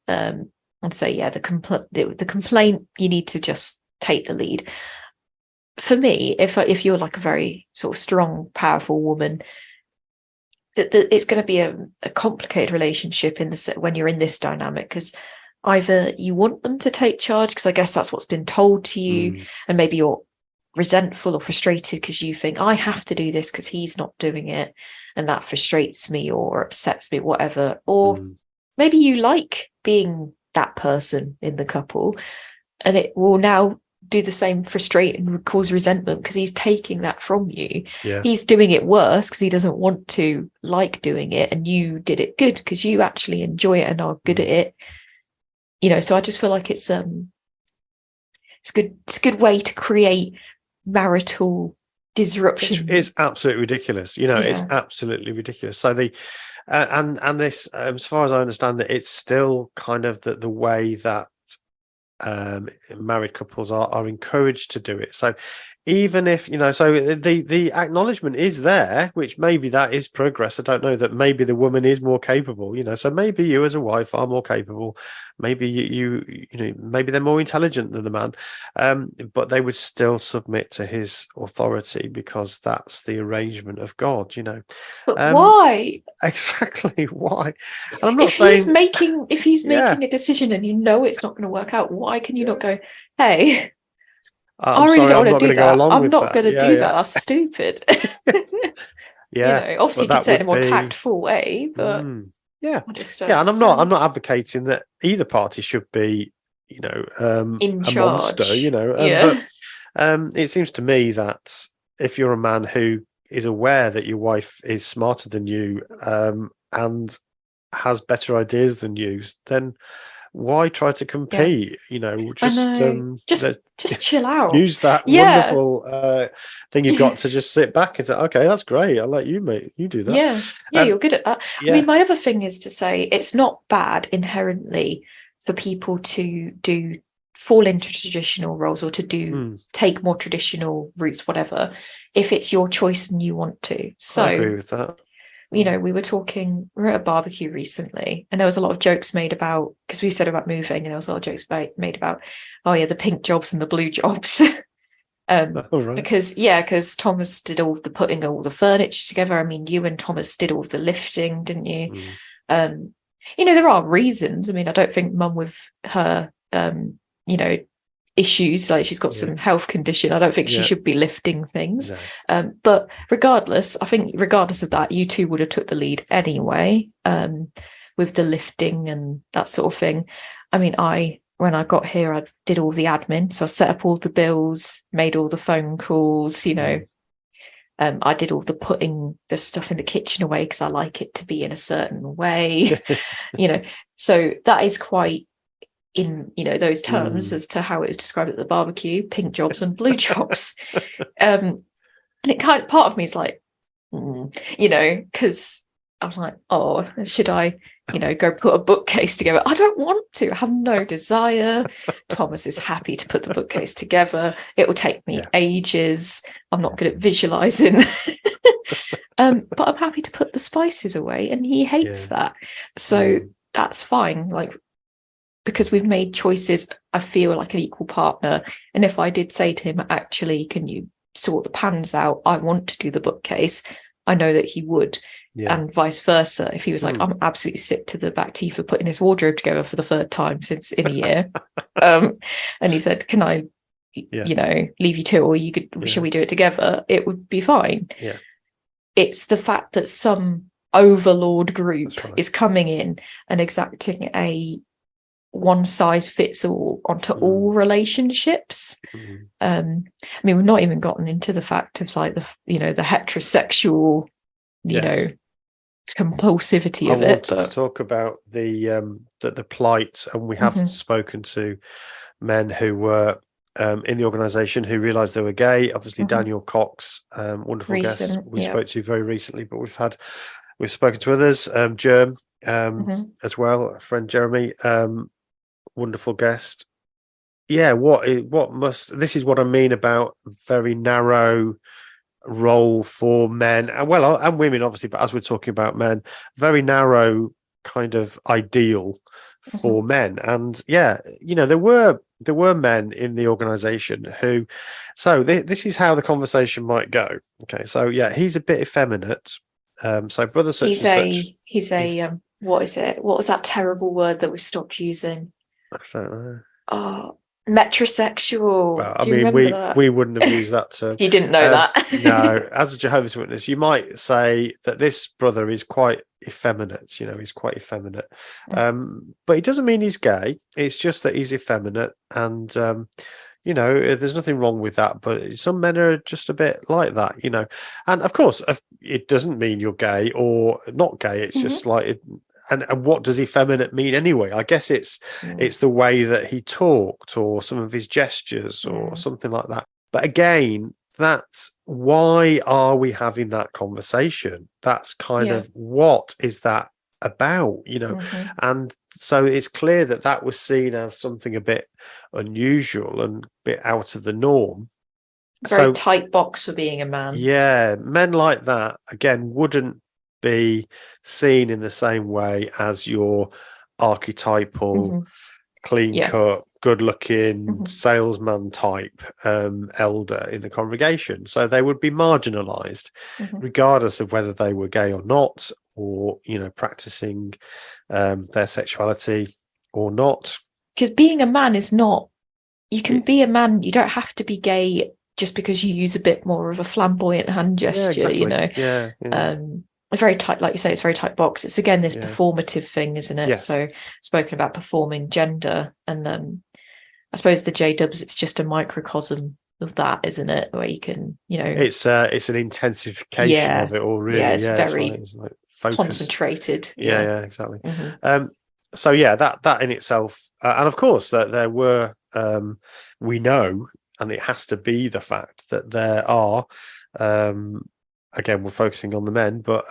and say, the complaint, you need to just take the lead. For me, if you're like a very sort of strong, powerful woman, that it's going to be a complicated relationship when you're in this dynamic, because either you want them to take charge, because I guess that's what's been told to you, and maybe you're resentful or frustrated because you think, I have to do this because he's not doing it, and that frustrates me or upsets me, whatever. Or maybe you like being that person in the couple, and it will now do the same, frustrate and cause resentment because he's taking that from you. Yeah. He's doing it worse because he doesn't want to like doing it, and you did it good because you actually enjoy it and are good at it. You know, so I just feel like it's good. It's a good way to create marital disruption. It's absolutely ridiculous. You know, it's absolutely ridiculous. So and this, as far as I understand it, it's still kind of the way that married couples are encouraged to do it. So even if, you know, so the acknowledgement is there, which maybe that is progress. I don't know, that maybe the woman is more capable, you know, so maybe you as a wife are more capable, maybe you know, maybe they're more intelligent than the man, but they would still submit to his authority because that's the arrangement of God, you know. But why? Exactly, why? And I'm not saying if he's making a decision and you know it's not going to work out, why can you not go, hey, I really don't want to do that. I'm not going to do that. That's stupid. You know, obviously you can say it in a more tactful way, but and I'm not advocating that either party should be, you know, in a monster, you know. But it seems to me that if you're a man who is aware that your wife is smarter than you and has better ideas than you, then why try to compete? You know, just chill out. Use that wonderful thing you've got to just sit back and say, okay, that's great. I'll let you do that. You're good at that. I mean, my other thing is to say it's not bad inherently for people to fall into traditional roles or to take more traditional routes, whatever, if it's your choice and you want to. So I agree with that. You know, we were at a barbecue recently and there was a lot of jokes made about, because we said about moving, and there was a lot of jokes made about, oh yeah, the pink jobs and the blue jobs. Because Thomas did all the putting all the furniture together. I mean, you and Thomas did all the lifting, didn't you? You know, there are reasons. I mean, I don't think Mum with her, you know, issues, like she's got some health condition, I don't think she should be lifting things. But regardless, I think regardless of that, you two would have took the lead anyway, with the lifting and that sort of thing. I mean, when I got here, I did all the admin, so I set up all the bills, made all the phone calls, you know. I did all the putting the stuff in the kitchen away because I like it to be in a certain way. You know, so that is quite in, you know, those terms as to how it was described at the barbecue, pink jobs and blue jobs. And it kind of, part of me is like, you know, because I'm like, oh, should I, you know, go put a bookcase together? I don't want to. I have no desire. Thomas is happy to put the bookcase together. It will take me ages. I'm not good at visualizing. But I'm happy to put the spices away, and he hates that. So that's fine. Like, because we've made choices, I feel like an equal partner. And if I did say to him, actually, can you sort the pans out? I want to do the bookcase. I know that he would. And vice versa. If he was like, I'm absolutely sick to the back teeth of putting his wardrobe together for the third time since in a year. And he said, can I, you know, leave you to it, or you could, shall we do it together? It would be fine. It's the fact that some overlord group is coming in and exacting a one size fits all onto all relationships. I mean, we've not even gotten into the fact of like the, you know, the heterosexual, you know, compulsivity of it. I wanted to talk about the plight, and we have spoken to men who were in the organisation who realised they were gay. Obviously, Daniel Cox, wonderful guest we spoke to very recently, but we've spoken to others, Germ as well, our friend Jeremy, wonderful guest. This is what I mean about very narrow role for men, and women obviously, but as we're talking about men, very narrow kind of ideal for men. And you know, there were men in the organization who, so this is how the conversation might go. Okay, so he's a bit effeminate, so brother such he's a what is it, what was that terrible word that we stopped using? I don't know. Oh, metrosexual. Well, I mean, we wouldn't have used that term. You didn't know that? No. As a Jehovah's Witness, you might say that this brother is quite effeminate. You know, he's quite effeminate. But it doesn't mean he's gay. It's just that he's effeminate. And, there's nothing wrong with that, but some men are just a bit like that, and of course it doesn't mean you're gay or not gay. It's just like and what does effeminate mean anyway? I guess it's the way that he talked or some of his gestures or something like that. But again, that's why are we having that conversation? That's kind of what is that about, and so it's clear that was seen as something a bit unusual and a bit out of the norm. Very tight box for being a man. Yeah, men like that again wouldn't be seen in the same way as your archetypal clean cut, good looking salesman type elder in the congregation. So they would be marginalized regardless of whether they were gay or not, or practicing their sexuality or not. Because being a man is not, you can be a man, you don't have to be gay just because you use a bit more of a flamboyant hand gesture. A very tight, like you say, it's a very tight box. It's again this performative thing, isn't it? Yes. So spoken about performing gender, and I suppose the J-dubs, it's just a microcosm of that, isn't it? Where you can, it's an intensification of it all, really. It's very it's like focused. Concentrated. Yeah, exactly. So that in itself, and of course that there were, we know, and it has to be the fact that there are. Again, we're focusing on the men, but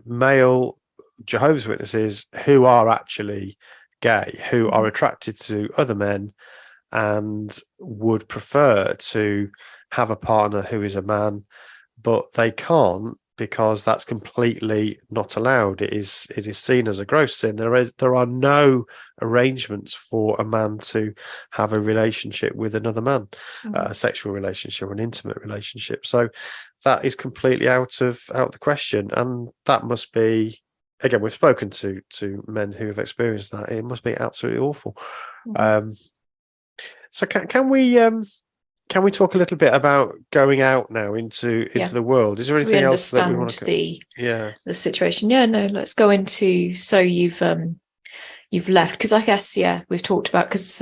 male Jehovah's Witnesses who are actually gay, who are attracted to other men and would prefer to have a partner who is a man, but they can't because that's completely not allowed. It is seen as a gross sin. There are no arrangements for a man to have a relationship with another man, a sexual relationship or an intimate relationship. So that is completely out of the question, and that must be, again, we've spoken to men who have experienced that. It must be absolutely awful. So can we talk a little bit about going out now into the world? Is there anything else that we want to the situation? Yeah, no, let's go into, so you've left, because I guess we've talked about, because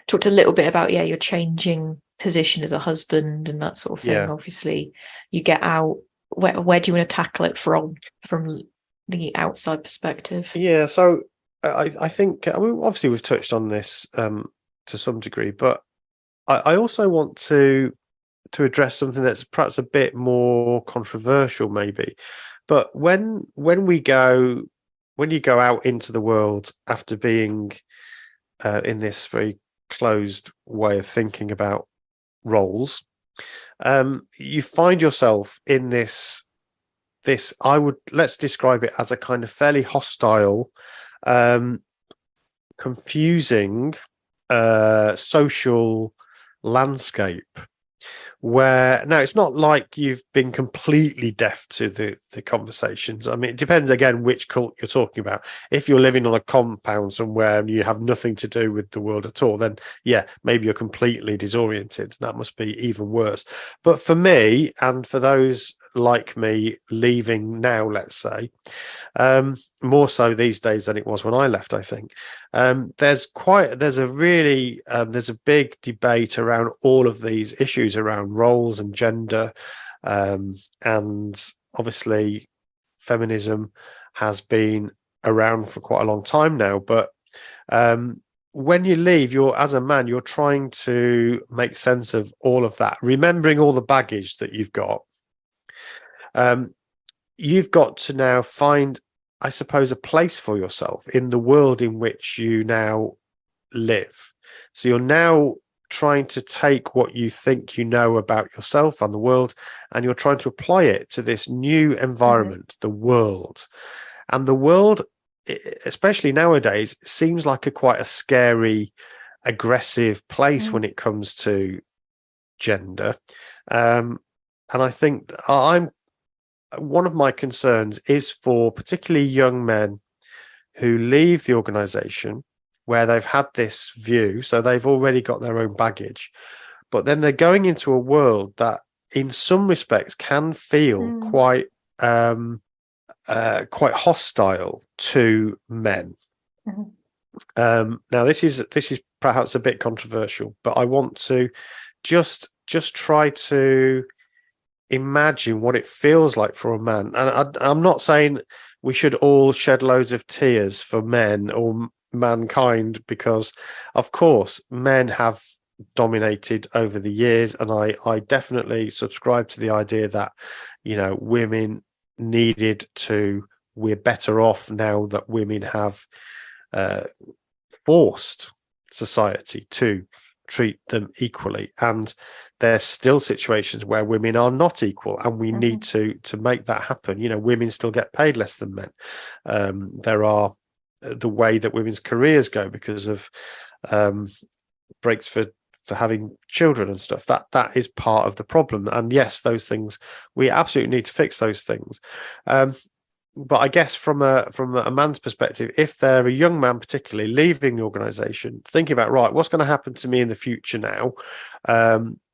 talked a little bit about your changing position as a husband and that sort of thing. Obviously you get out. Where do you want to tackle it from the outside perspective? So I think, obviously we've touched on this to some degree, but I also want to address something that's perhaps a bit more controversial, maybe. But when you go out into the world after being in this very closed way of thinking about roles, you find yourself in this let's describe it as a kind of fairly hostile, confusing social landscape, where now it's not like you've been completely deaf to the conversations. I mean, it depends again which cult you're talking about. If you're living on a compound somewhere and you have nothing to do with the world at all, then maybe you're completely disoriented. That must be even worse. But for me, and for those like me leaving now, let's say, more so these days than it was when I left, I think, there's a big debate around all of these issues around roles and gender, and obviously feminism has been around for quite a long time now, but when you leave, as a man, you're trying to make sense of all of that, remembering all the baggage that you've got. You've got to now find, I suppose, a place for yourself in the world in which you now live. So you're now trying to take what you think you know about yourself and the world, and you're trying to apply it to this new environment, the world. And the world, especially nowadays, seems like quite a scary, aggressive place when it comes to gender. And I think one of my concerns is for particularly young men who leave the organization where they've had this view, so they've already got their own baggage, but then they're going into a world that in some respects can feel quite hostile to men. Now this is perhaps a bit controversial, but I want to just try to imagine what it feels like for a man. And I'm not saying we should all shed loads of tears for men or mankind, because of course men have dominated over the years, and I definitely subscribe to the idea that, you know, women needed to, we're better off now that women have forced society to treat them equally, and there's still situations where women are not equal, and we need to make that happen. You know, women still get paid less than men. There are the way that women's careers go because of breaks for having children and stuff. That is part of the problem, and yes, those things, we absolutely need to fix those things. But I guess from a man's perspective, if they're a young man, particularly leaving the organization, thinking about, right, what's going to happen to me in the future now?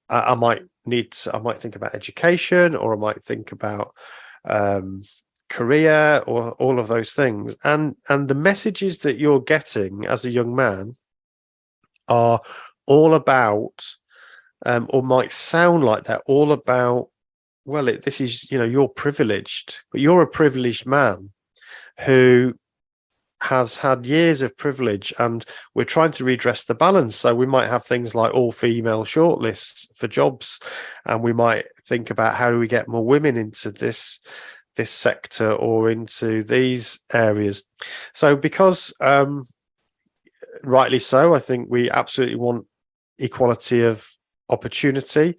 I might think about education, or I might think about career, or all of those things. And the messages that you're getting as a young man are all about, or might sound like they're all about, well, this is, you know, you're privileged, but you're a privileged man who has had years of privilege, and we're trying to redress the balance. So we might have things like all female shortlists for jobs, and we might think about how do we get more women into this sector or into these areas. So because rightly so, I think we absolutely want equality of opportunity.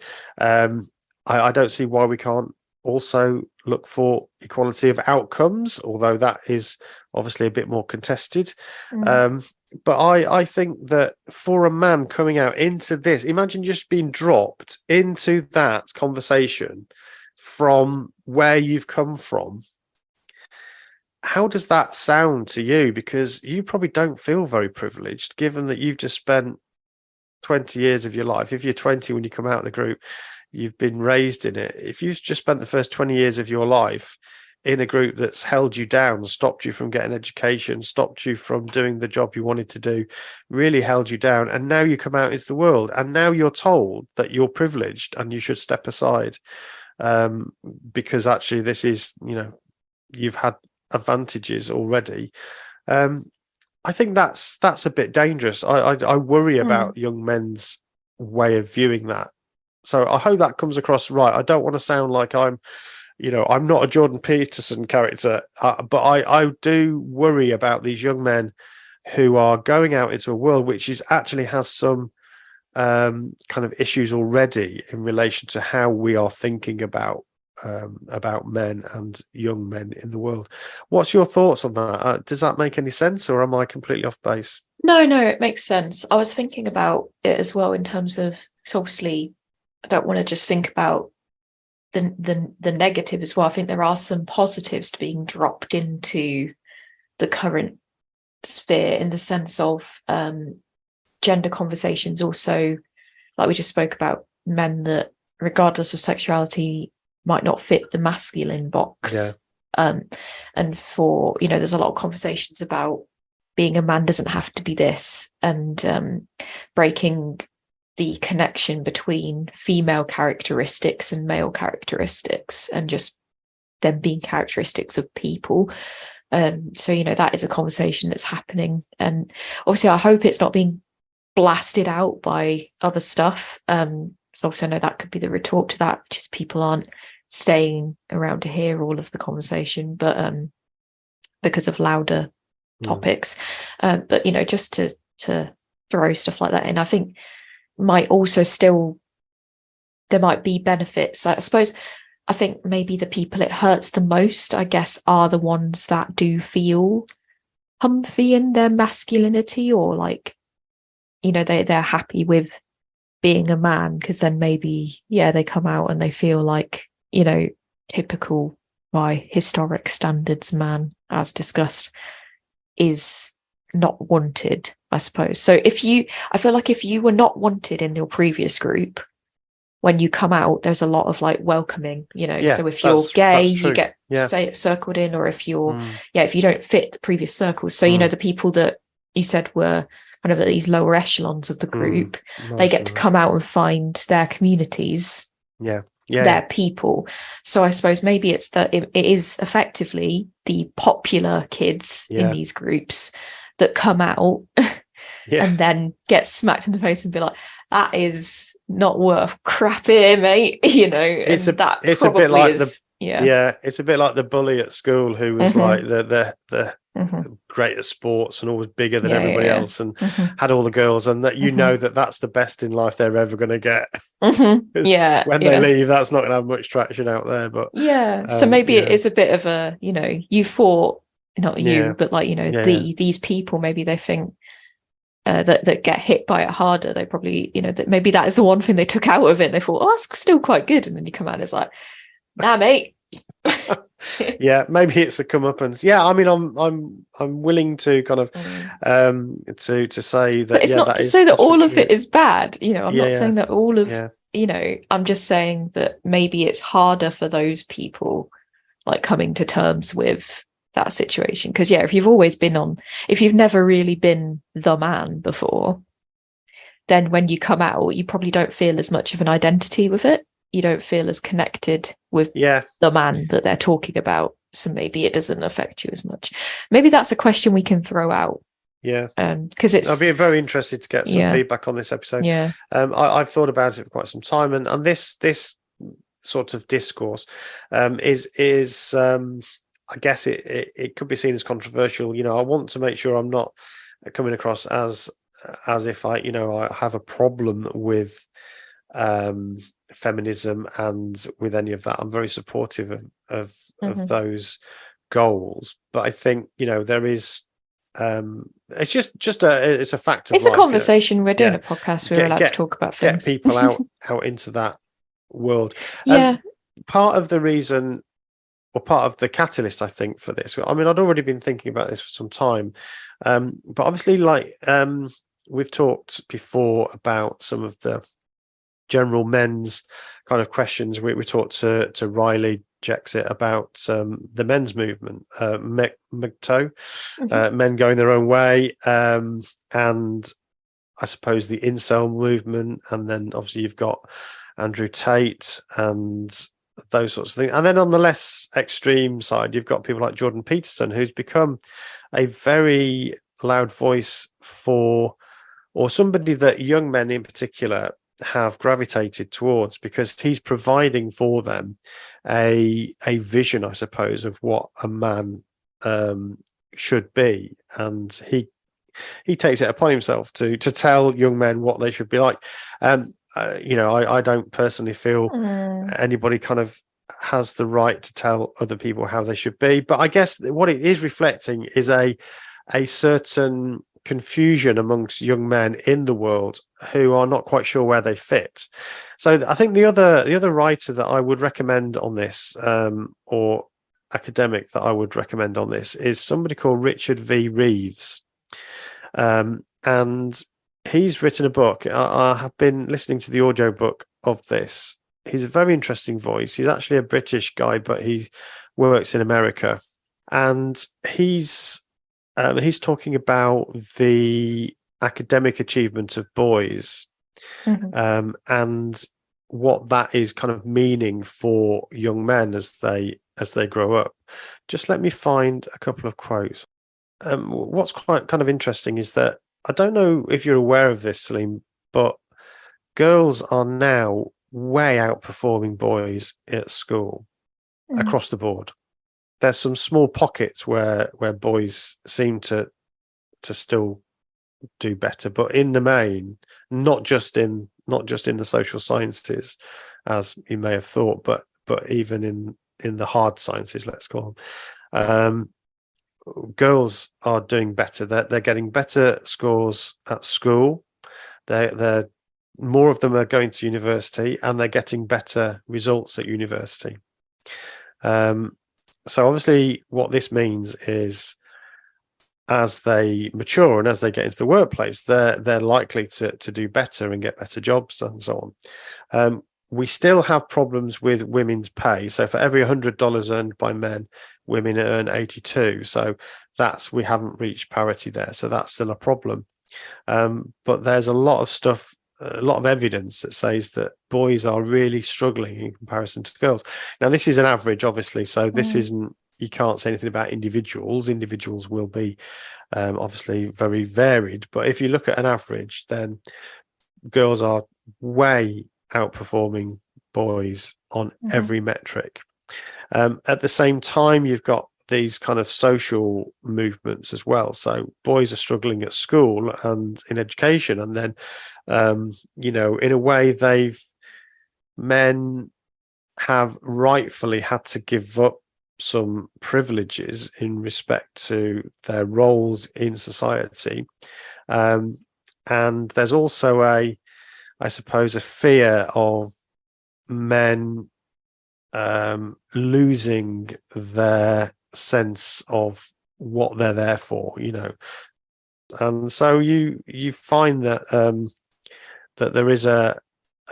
I don't see why we can't also look for equality of outcomes, although that is obviously a bit more contested. But I think that for a man coming out into this, imagine just being dropped into that conversation from where you've come from. How does that sound to you? Because you probably don't feel very privileged, given that you've just spent 20 years of your life. If you're 20 when you come out of the group, you've been raised in it. If you've just spent the first 20 years of your life in a group that's held you down, stopped you from getting education, stopped you from doing the job you wanted to do, really held you down, and now you come out into the world, and now you're told that you're privileged and you should step aside, because actually this is, you know, you've had advantages already. I think that's a bit dangerous. I worry about young men's way of viewing that. So I hope that comes across right. I don't want to sound like I'm not a Jordan Peterson character, but I do worry about these young men who are going out into a world which actually has some kind of issues already in relation to how we are thinking about men and young men in the world. What's your thoughts on that? Does that make any sense, or am I completely off base? No, it makes sense. I was thinking about it as well in terms of, so obviously I don't want to just think about the negative as well. I think there are some positives to being dropped into the current sphere, in the sense of gender conversations. Also, like we just spoke about, men that, regardless of sexuality, might not fit the masculine box. And for, you know, there's a lot of conversations about being a man doesn't have to be this, and breaking the connection between female characteristics and male characteristics, and just them being characteristics of people. So, you know, that is a conversation that's happening, and obviously I hope it's not being blasted out by other stuff. So obviously I know that could be the retort to that, which is people aren't staying around to hear all of the conversation, but because of louder topics. But, you know, just to throw stuff like that in, I think might also still, there might be benefits. I suppose, I think maybe the people it hurts the most, I guess, are the ones that do feel comfy in their masculinity, or like, you know, they're happy with being a man, because then maybe, they come out and they feel like, you know, typical by historic standards man, as discussed, is not wanted, I suppose. So I feel like if you were not wanted in your previous group, when you come out, there's a lot of like welcoming, you know. So if you're gay, you get circled in, or if you're if you don't fit the previous circles. So you know, the people that you said were kind of at these lower echelons of the group, they get to come out and find their communities, their people. So I suppose maybe it's that it is effectively the popular kids in these groups that come out and then get smacked in the face and be like, that is not worth crap here, mate. It's a bit like it's a bit like the bully at school who was like the great at sports and always bigger than everybody else and had all the girls, and that that's the best in life they're ever going to get. When they leave, that's not going to have much traction out there. But so maybe it is a bit of a you fought, not you, but like these people, maybe they think that get hit by it harder. They probably that maybe that is the one thing they took out of it. They thought, oh, it's still quite good, and then you come out and it's like, nah, mate. Maybe it's a comeuppance. I mean, I'm willing to kind of to say that. But it's not to say that all of it is bad. I'm not saying that all of I'm just saying that maybe it's harder for those people, like coming to terms with that situation. Because if you've never really been the man before, then when you come out, you probably don't feel as much of an identity with it. You don't feel as connected with the man that they're talking about. So maybe it doesn't affect you as much. Maybe that's a question we can throw out. Because I'll be very interested to get some feedback on this episode. I've thought about it for quite some time, and this sort of discourse is I guess it could be seen as controversial. I want to make sure I'm not coming across as if I have a problem with feminism and with any of that. I'm very supportive of those goals, but I think there is it's just it's a fact of life. A conversation. We're doing a podcast, we're allowed to talk about things, get people out into that world. Part of the reason, or part of the catalyst, I think, for this, I mean, I'd already been thinking about this for some time, but obviously, like we've talked before about some of the general men's kind of questions. We talked to Riley Jexit about the men's movement, MGTOW, men going their own way, and I suppose the incel movement, and then obviously you've got Andrew Tate and those sorts of things. And then on the less extreme side, you've got people like Jordan Peterson, who's become a very loud voice for, or somebody that young men in particular have gravitated towards, because he's providing for them a vision, I suppose, of what a man should be, and he takes it upon himself to tell young men what they should be like. I don't personally feel anybody kind of has the right to tell other people how they should be, but I guess what it is reflecting is a certain confusion amongst young men in the world who are not quite sure where they fit. So I think the other writer that I would recommend on this, or academic that I would recommend on this, is somebody called Richard V. Reeves, and he's written a book. I have been listening to the audiobook of this. He's a very interesting voice. He's actually a British guy, but he works in America, and he's talking about the academic achievement of boys, and what that is kind of meaning for young men as they grow up. Just let me find a couple of quotes. What's quite kind of interesting is that, I don't know if you're aware of this, Celine, but girls are now way outperforming boys at school across the board. There's some small pockets where boys seem to still do better, but in the main, not just in the social sciences, as you may have thought, but even in the hard sciences, let's call them. Girls are doing better. They're getting better scores at school. They're more of them are going to university, and they're getting better results at university. So obviously what this means is, as they mature and as they get into the workplace, they're likely to do better and get better jobs and so on. We still have problems with women's pay. So for every $100 earned by men, women earn 82. So we haven't reached parity there. So that's still a problem. But there's a lot of stuff, a lot of evidence that says that boys are really struggling in comparison to girls. Now, this is an average, obviously, so this isn't, you can't say anything about individuals. Individuals will be obviously very varied, but if you look at an average, then girls are way outperforming boys on every metric. At the same time, you've got these kind of social movements as well. So boys are struggling at school and in education, and then in a way, men have rightfully had to give up some privileges in respect to their roles in society. And there's also I suppose, a fear of men losing their sense of what they're there for, and so you find that that there is an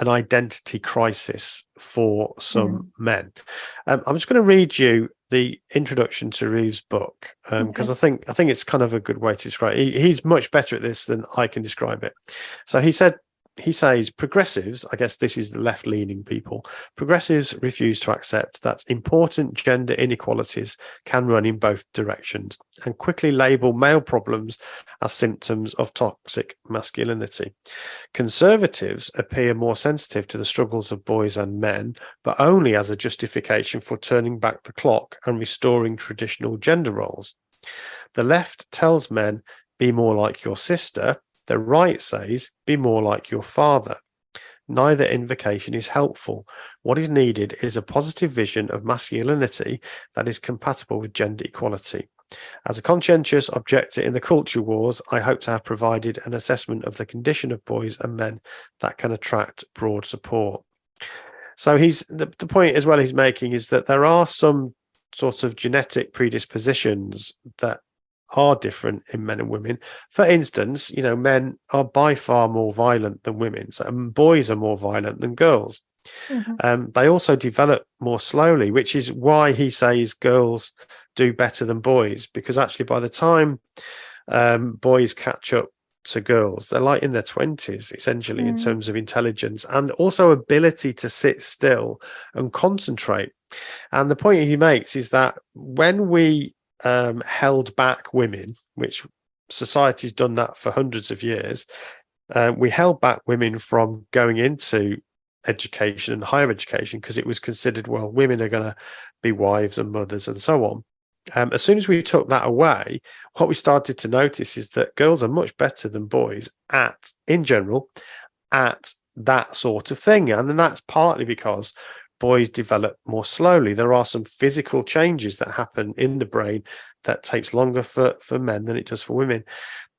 identity crisis for some men. I'm just going to read you the introduction to Reeves' book because I think it's kind of a good way to describe it. He's much better at this than I can describe it. So he says progressives, I guess this is the left-leaning people, progressives refuse to accept that important gender inequalities can run in both directions and quickly label male problems as symptoms of toxic masculinity. Conservatives appear more sensitive to the struggles of boys and men, but only as a justification for turning back the clock and restoring traditional gender roles. The left tells men, be more like your sister. The right says, be more like your father. Neither invocation is helpful. What is needed is a positive vision of masculinity that is compatible with gender equality. As a conscientious objector in the culture wars, I hope to have provided an assessment of the condition of boys and men that can attract broad support. So the point as well he's making is that there are some sort of genetic predispositions that are different in men and women. For instance, men are by far more violent than women, so boys are more violent than girls. They also develop more slowly, which is why he says girls do better than boys, because actually by the time boys catch up to girls, they're like in their 20s essentially in terms of intelligence and also ability to sit still and concentrate. And the point he makes is that when we held back women, which society's done that for hundreds of years, we held back women from going into education and higher education because it was considered, well, women are going to be wives and mothers and so on. As soon as we took that away, what we started to notice is that girls are much better than boys in general at that sort of thing. And then that's partly because boys develop more slowly. There are some physical changes that happen in the brain that takes longer for men than it does for women.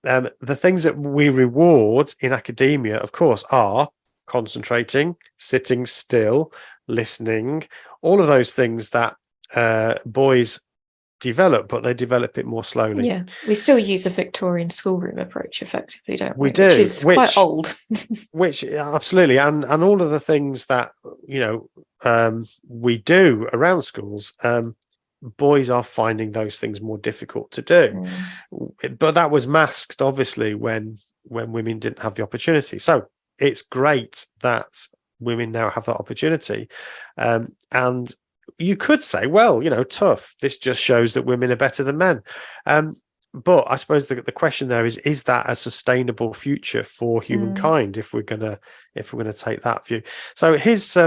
The things that we reward in academia, of course, are concentrating, sitting still, listening, all of those things that boys develop, but they develop it more slowly. Yeah, we still use a Victorian schoolroom approach effectively, don't we? We do, which is quite old. Which absolutely, and all of the things that we do around schools, boys are finding those things more difficult to do. But that was masked obviously when women didn't have the opportunity. So it's great that women now have that opportunity, and you could say, well, tough. This just shows that women are better than men. But I suppose the question there is that a sustainable future for humankind if we're gonna take that view? So his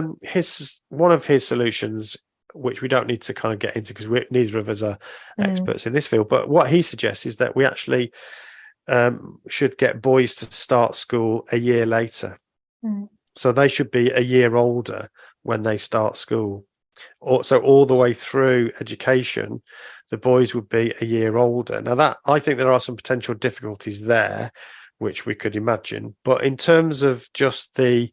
one of his solutions, which we don't need to kind of get into because neither of us are experts in this field, but what he suggests is that we actually should get boys to start school a year later. So they should be a year older when they start school. So all the way through education, the boys would be a year older. Now that I think there are some potential difficulties there, which we could imagine. But in terms of just the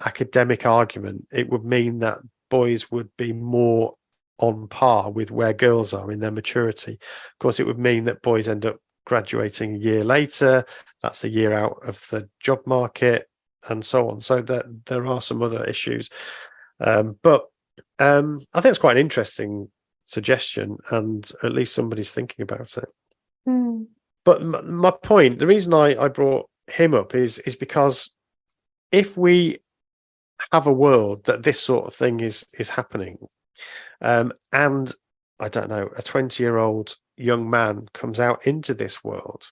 academic argument, it would mean that boys would be more on par with where girls are in their maturity. Of course, it would mean that boys end up graduating a year later. That's a year out of the job market and so on. So that there are some other issues. But I think it's quite an interesting suggestion, and at least somebody's thinking about it. But my point, the reason I brought him up is because if we have a world that this sort of thing is happening, and I don't know, a 20-year-old young man comes out into this world,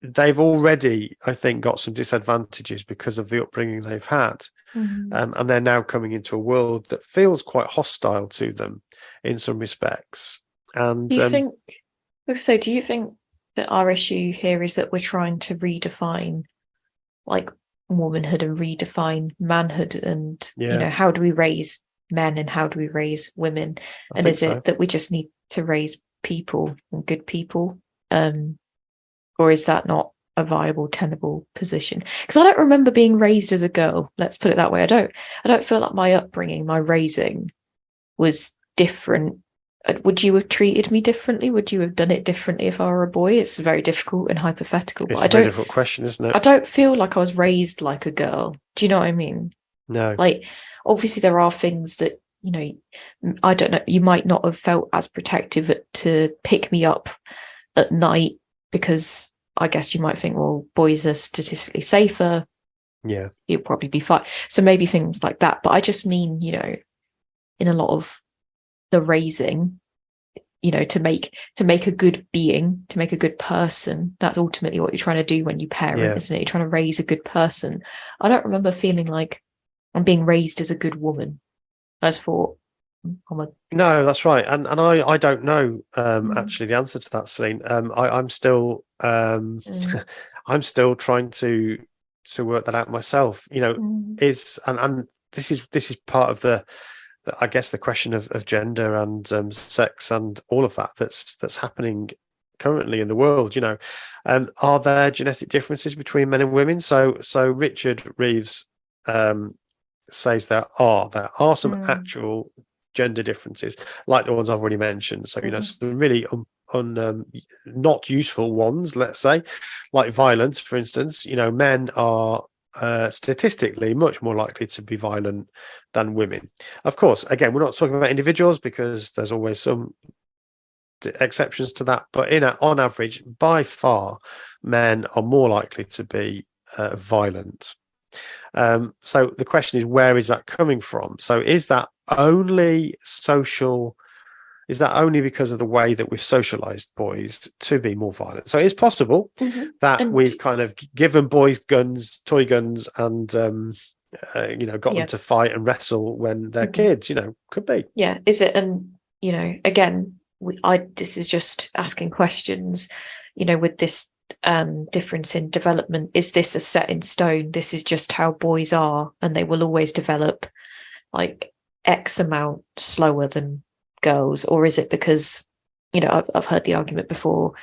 they've already, I think, got some disadvantages because of the upbringing they've had. And they're now coming into a world that feels quite hostile to them in some respects. And do you think that our issue here is that we're trying to redefine like womanhood and redefine manhood, and how do we raise men and how do we raise women? And is it that we just need to raise people and good people? Or is that not a viable, tenable position? Because I don't remember being raised as a girl. Let's put it that way. I don't feel like my upbringing, my raising was different. Would you have treated me differently? Would you have done it differently if I were a boy? It's very difficult and hypothetical. It's a very difficult question, isn't it? I don't feel like I was raised like a girl. Do you know what I mean? No. Like, obviously there are things that, I don't know, you might not have felt as protective to pick me up at night, because I guess you might think, well, boys are statistically safer. Yeah. You'll probably be fine. So maybe things like that. But I just mean, in a lot of the raising, to make a good being, to make a good person, that's ultimately what you're trying to do when you parent, isn't it? You're trying to raise a good person. I don't remember feeling like I'm being raised as a good woman. I just thought, no, that's right, and I don't know actually the answer to that, Celine. I'm still I'm still trying to work that out myself. Is and this is part of the I guess the question of gender and sex and all of that that's happening currently in the world. Are there genetic differences between men and women? So Richard Reeves says there are some actual gender differences, like the ones I've already mentioned. So some really not useful ones, let's say, like violence, for instance. Men are statistically much more likely to be violent than women. Of course, again, we're not talking about individuals because there's always some exceptions to that, but on average, by far, men are more likely to be violent. So the question is, where is that coming from? So is that only social? Is that only because of the way that we've socialized boys to be more violent? So it's possible that we've kind of given boys guns, toy guns, and got them to fight and wrestle when they're kids. Could be. Yeah. Is it? And again, this is just asking questions. With this difference in development, is this a set in stone? This is just how boys are, and they will always develop like X amount slower than girls? Or is it because I've heard the argument before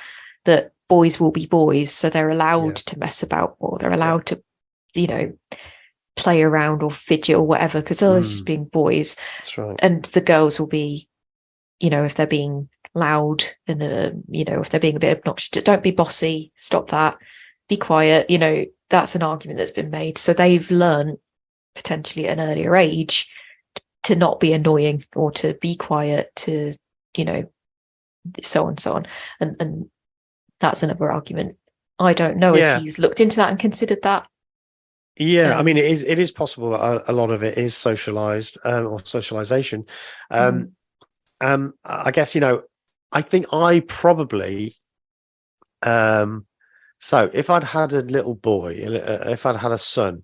that boys will be boys, so they're allowed to mess about, or they're allowed to play around or fidget or whatever, because it's just being boys. That's right. And the girls will be, if they're being loud and if they're being a bit obnoxious, don't be bossy, stop that, be quiet. That's an argument that's been made. So they've learned potentially at an earlier age to not be annoying or to be quiet, to so on and that's another argument. I don't know if he's looked into that and considered that. I mean, it is possible that a lot of it is socialized or socialization. I guess I think I probably so if I'd had a little boy, if I'd had a son,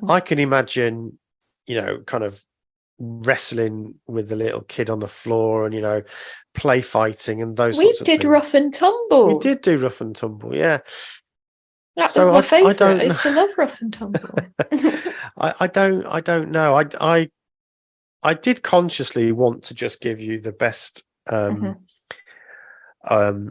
I can imagine kind of wrestling with the little kid on the floor and play fighting and those sorts of things. We did rough and tumble. We did do rough and tumble, yeah. That was my favourite. I used to love rough and tumble. I don't know. I did consciously want to just give you the best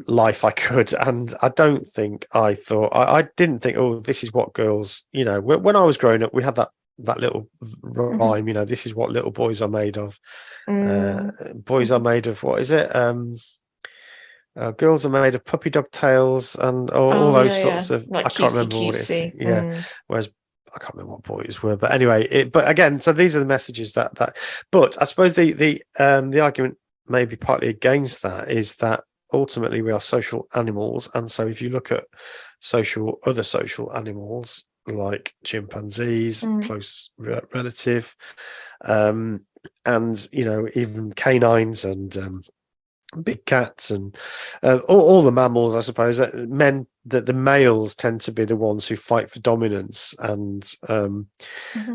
life I could, and I don't think I thought I didn't think, oh, this is what girls, when I was growing up, we had that little rhyme, this is what little boys are made of. Boys are made of, what is it? Girls are made of puppy dog tails and all those sorts of, like I can't remember what it is. Yeah. Whereas I can't remember what boys were, but anyway, but again, so these are the messages that, but I suppose the argument maybe partly against that is that ultimately we are social animals, and so if you look at other social animals like chimpanzees, close relative, and even canines and big cats and all the mammals, I suppose, that the males tend to be the ones who fight for dominance, and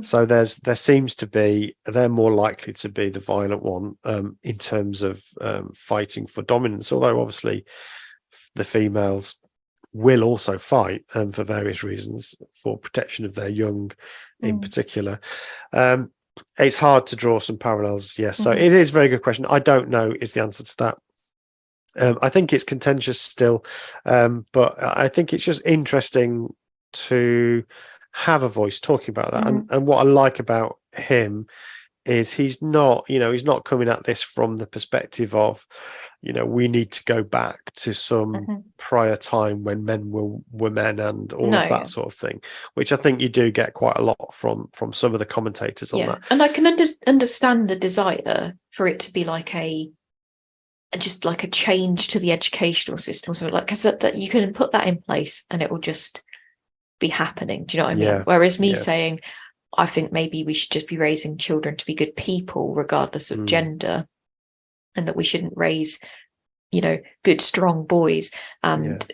so there seems to be, they're more likely to be the violent one in terms of fighting for dominance, although obviously the females will also fight for various reasons, for protection of their young in particular. It's hard to draw some parallels, yes. So it is a very good question. I don't know is the answer to that. I think it's contentious still, but I think it's just interesting to have a voice talking about that. And what I like about him is he's not coming at this from the perspective of, we need to go back to some prior time when men were men and all of that sort of thing, which I think you do get quite a lot from some of the commentators on that. And I can understand the desire for it to be like just like a change to the educational system or something, like, because that you can put that in place and it will just be happening. Do you know what I mean? Whereas me saying, I think maybe we should just be raising children to be good people regardless of gender, and that we shouldn't raise, good, strong boys and,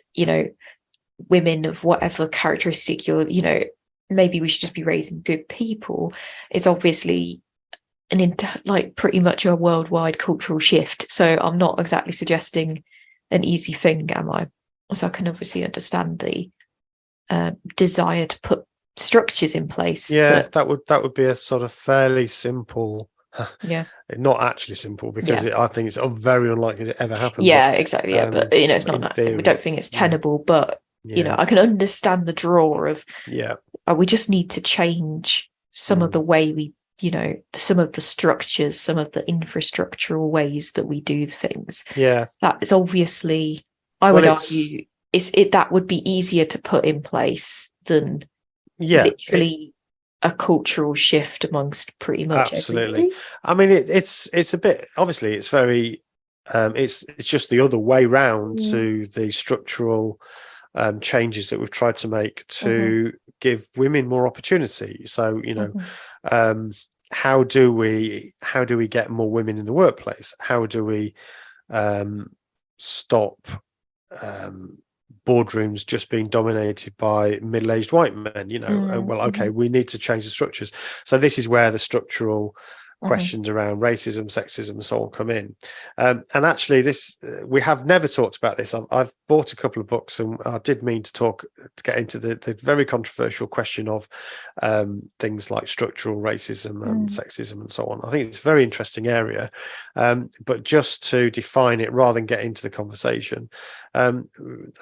women of whatever characteristic maybe we should just be raising good people. It's obviously pretty much a worldwide cultural shift. So I'm not exactly suggesting an easy thing, am I? So I can obviously understand the desire to put structures in place. That would be a sort of fairly simple. Not actually simple, because I think it's very unlikely to ever happen. Exactly. But it's not that theory, we don't think it's tenable, but I can understand the draw of we just need to change some of the way we some of the structures, some of the infrastructural ways that we do things. That is obviously, I would argue, that would be easier to put in place than literally a cultural shift amongst pretty much everybody. I mean, it's a bit, obviously it's very it's just the other way round to the structural changes that we've tried to make to give women more opportunity. So how do we get more women in the workplace? How do we stop boardrooms just being dominated by middle-aged white men? We need to change the structures. So this is where the structural questions around racism, sexism, and so on come in. And actually, we have never talked about this. I've bought a couple of books, and I did mean to get into the very controversial question of things like structural racism and sexism and so on. I think it's a very interesting area. But just to define it rather than get into the conversation, I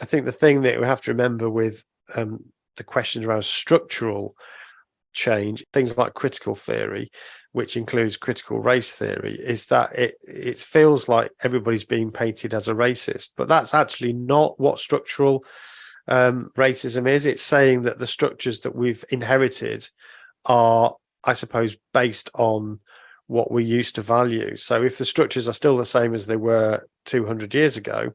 think the thing that we have to remember with the questions around structural change, things like critical theory, which includes critical race theory, is that it feels like everybody's being painted as a racist, but that's actually not what structural racism is. It's saying that the structures that we've inherited are, I suppose, based on what we used to value. So if the structures are still the same as they were 200 years ago,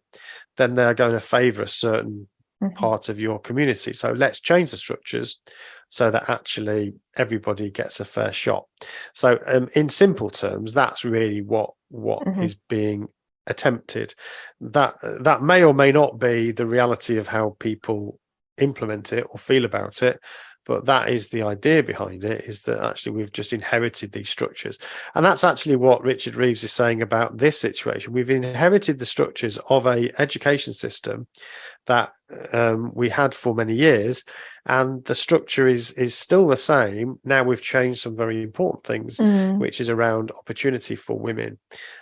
then they're going to favor a certain part of your community. So let's change the structures so that actually everybody gets a fair shot. So in simple terms, that's really what is being attempted. That may or may not be the reality of how people implement it or feel about it, but that is the idea behind it, is that actually we've just inherited these structures. And that's actually what Richard Reeves is saying about this situation. We've inherited the structures of a education system that we had for many years, and the structure is still the same. Now we've changed some very important things, which is around opportunity for women.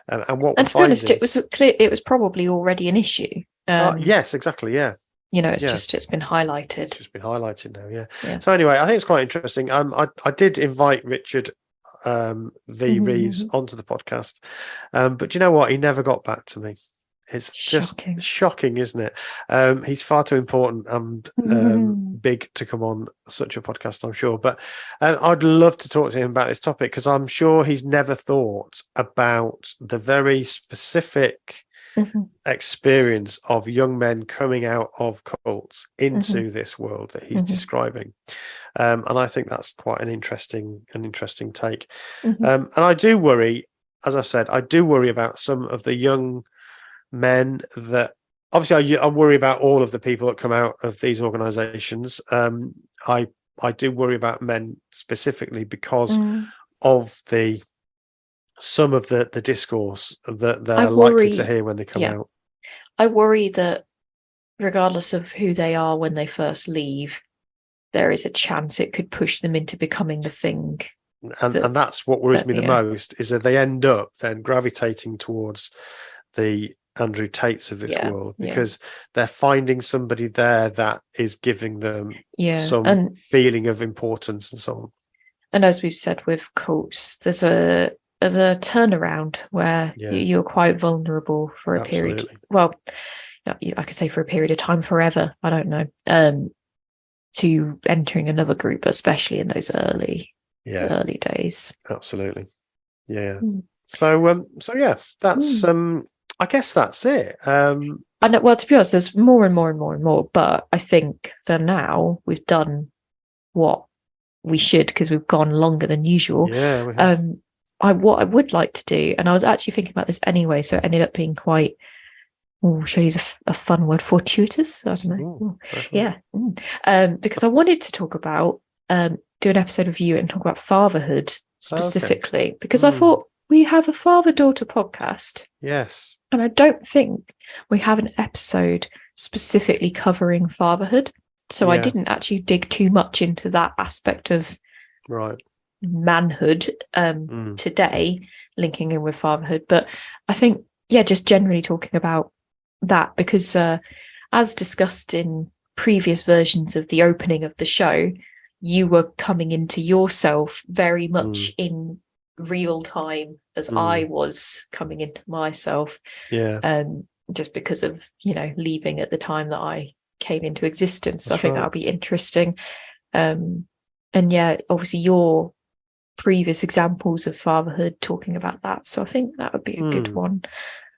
And to be honest, it was clear, it was probably already an issue. Yes, exactly. Yeah. It's been highlighted. It's just been highlighted now, yeah. So anyway, I think it's quite interesting. I did invite Richard Reeves onto the podcast, but you know what? He never got back to me. It's just shocking, isn't it? He's far too important and big to come on such a podcast, I'm sure. But I'd love to talk to him about this topic, because I'm sure he's never thought about the very specific experience of young men coming out of cults into this world that he's describing. And I think that's quite an interesting take. And I do worry, as I've said, I do worry about some of the young men that, obviously I worry about all of the people that come out of these organizations. I do worry about men specifically because of some of the discourse that they're likely to hear when they come out. I worry that regardless of who they are when they first leave, there is a chance it could push them into becoming the thing. And that's what worries me the most, is that they end up then gravitating towards the Andrew Tates of this world, because they're finding somebody there that is giving them some feeling of importance and so on. And as we've said with cults, there's a turnaround where you're quite vulnerable for a period. Well, I could say for a period of time, forever. I don't know. To entering another group, especially in those early days. Absolutely. Yeah. So yeah, that's I guess that's it. I know, well, to be honest, there's more and more and more and more, but I think that now we've done what we should, because we've gone longer than usual. Yeah. What I would like to do, and I was actually thinking about this anyway, so it ended up being quite, should I use a fun word, fortuitous? I don't know. Yeah. Because I wanted to talk about, do an episode of you and talk about fatherhood specifically, because I thought we have a father-daughter podcast. Yes. And I don't think we have an episode specifically covering fatherhood. So I didn't actually dig too much into that aspect of manhood today, linking in with fatherhood. But I think, just generally talking about that, because as discussed in previous versions of the opening of the show, you were coming into yourself very much in real time as I was coming into myself. Just because of, leaving at the time that I came into existence. So I think that'll be interesting. And obviously your previous examples of fatherhood, talking about that. So I think that would be a good one.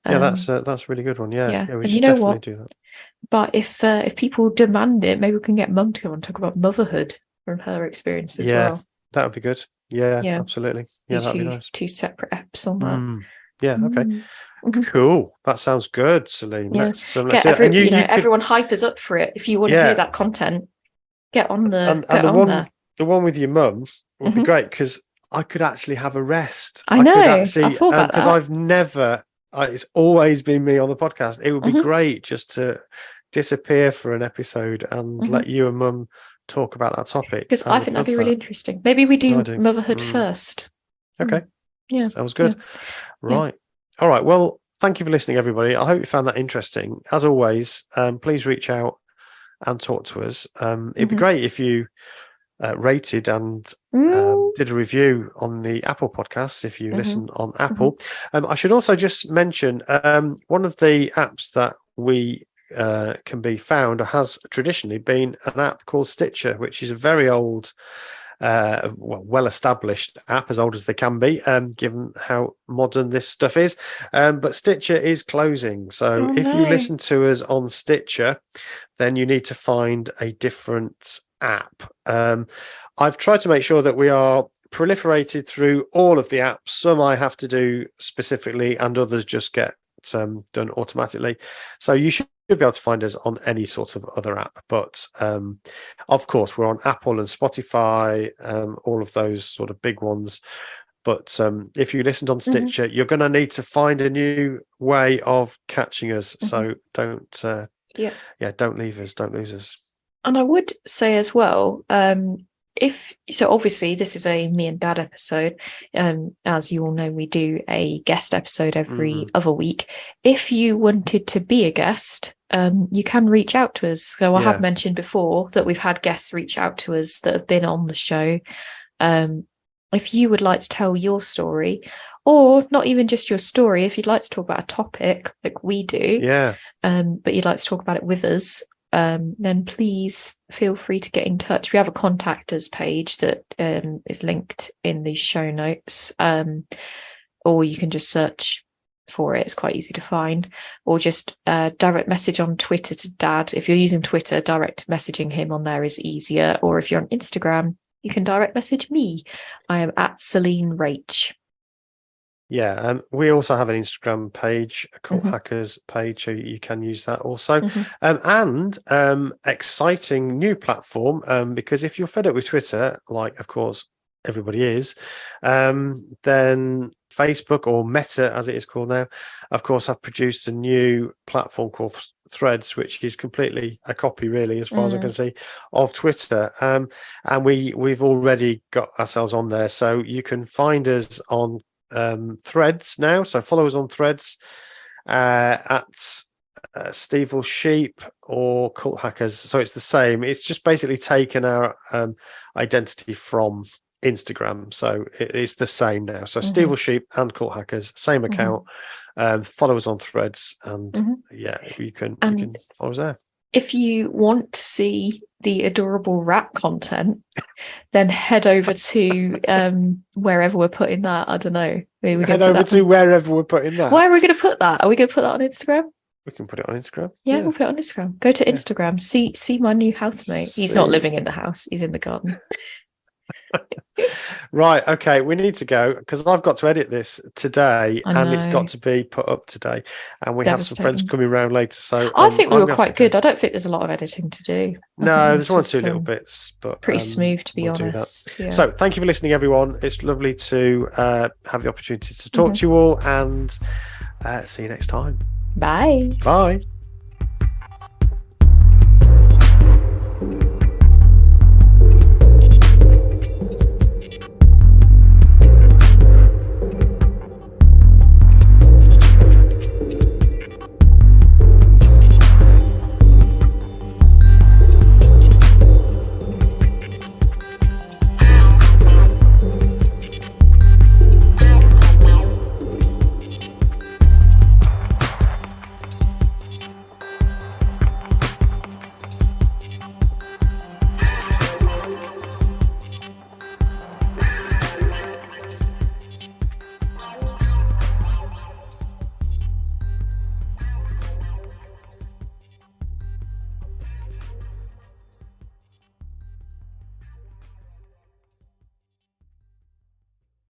That's a really good one. Yeah, we should definitely do that. But if people demand it, maybe we can get Mum to come and talk about motherhood from her experience as well. That would be good. Yeah, absolutely. Yeah, that'd be nice. Two separate eps on that. Yeah, okay. Cool. That sounds good, Celine. Yeah. Let's get everyone hype us up for it. If you want to hear that content, get on there. The one with your mum would be great, because I could actually have a rest. I thought about that. Because I've never, it's always been me on the podcast. It would be great just to disappear for an episode and let you and Mum talk about that topic. Because I think that'd be really interesting. Maybe we do motherhood first. Okay. Yeah. Sounds good. Right. All right. Well, thank you for listening, everybody. I hope you found that interesting. As always, please reach out and talk to us. It'd be great if you rated and did a review on the Apple podcasts if you listen on Apple. I should also just mention one of the apps that we can be found has traditionally been an app called Stitcher, which is a very old, well-established app, as old as they can be, given how modern this stuff is. But Stitcher is closing. So if you listen to us on Stitcher, then you need to find a different app. I've tried to make sure that we are proliferated through all of the apps. Some I have to do specifically, and others just get done automatically. So you should be able to find us on any sort of other app. But of course, we're on Apple and Spotify, all of those sort of big ones. But if you listened on Stitcher, you're going to need to find a new way of catching us. So don't leave us, don't lose us. And I would say as well, obviously this is a me and Dad episode. As you all know, we do a guest episode every other week. If you wanted to be a guest, you can reach out to us. So I have mentioned before that we've had guests reach out to us that have been on the show. If you would like to tell your story, or not even just your story, if you'd like to talk about a topic like we do, but you'd like to talk about it with us, then please feel free to get in touch. We have a contact us page that is linked in the show notes, or you can just search for it. It's quite easy to find. Or just direct message on Twitter to Dad. If you're using Twitter, direct messaging him on there is easier. Or if you're on Instagram, you can direct message me. I am at Celine Rach. Yeah, we also have an Instagram page, a Cult Hackers page, so you can use that also. And exciting new platform, because if you're fed up with Twitter, like, of course, everybody is, then Facebook, or Meta, as it is called now, of course, have produced a new platform called Threads, which is completely a copy, really, as far as I can see, of Twitter. And we've already got ourselves on there, so you can find us on Threads now. So follow us on Threads at Steve or Sheep or Cult Hackers. So it's the same. It's just basically taken our identity from Instagram, so it's the same now. So Steve or Sheep and Cult Hackers, same account. Follow us on Threads, and you can follow us there. If you want to see the adorable rat content, then head over to wherever we're putting that. I don't know. Head over to wherever we're putting that. Where are we going to put that? Are we going to put that on Instagram? We can put it on Instagram. Yeah, we'll put it on Instagram. Go to Instagram. See my new housemate. He's not living in the house. He's in the garden. Right, okay, we need to go because I've got to edit this today, and it's got to be put up today, and we have some friends coming around later, so I think we were quite good. I don't think there's a lot of editing to do. No, there's one or two little bits, but pretty smooth, to be honest. Yeah. So thank you for listening, everyone. It's lovely to have the opportunity to talk to you all, and see you next time. Bye.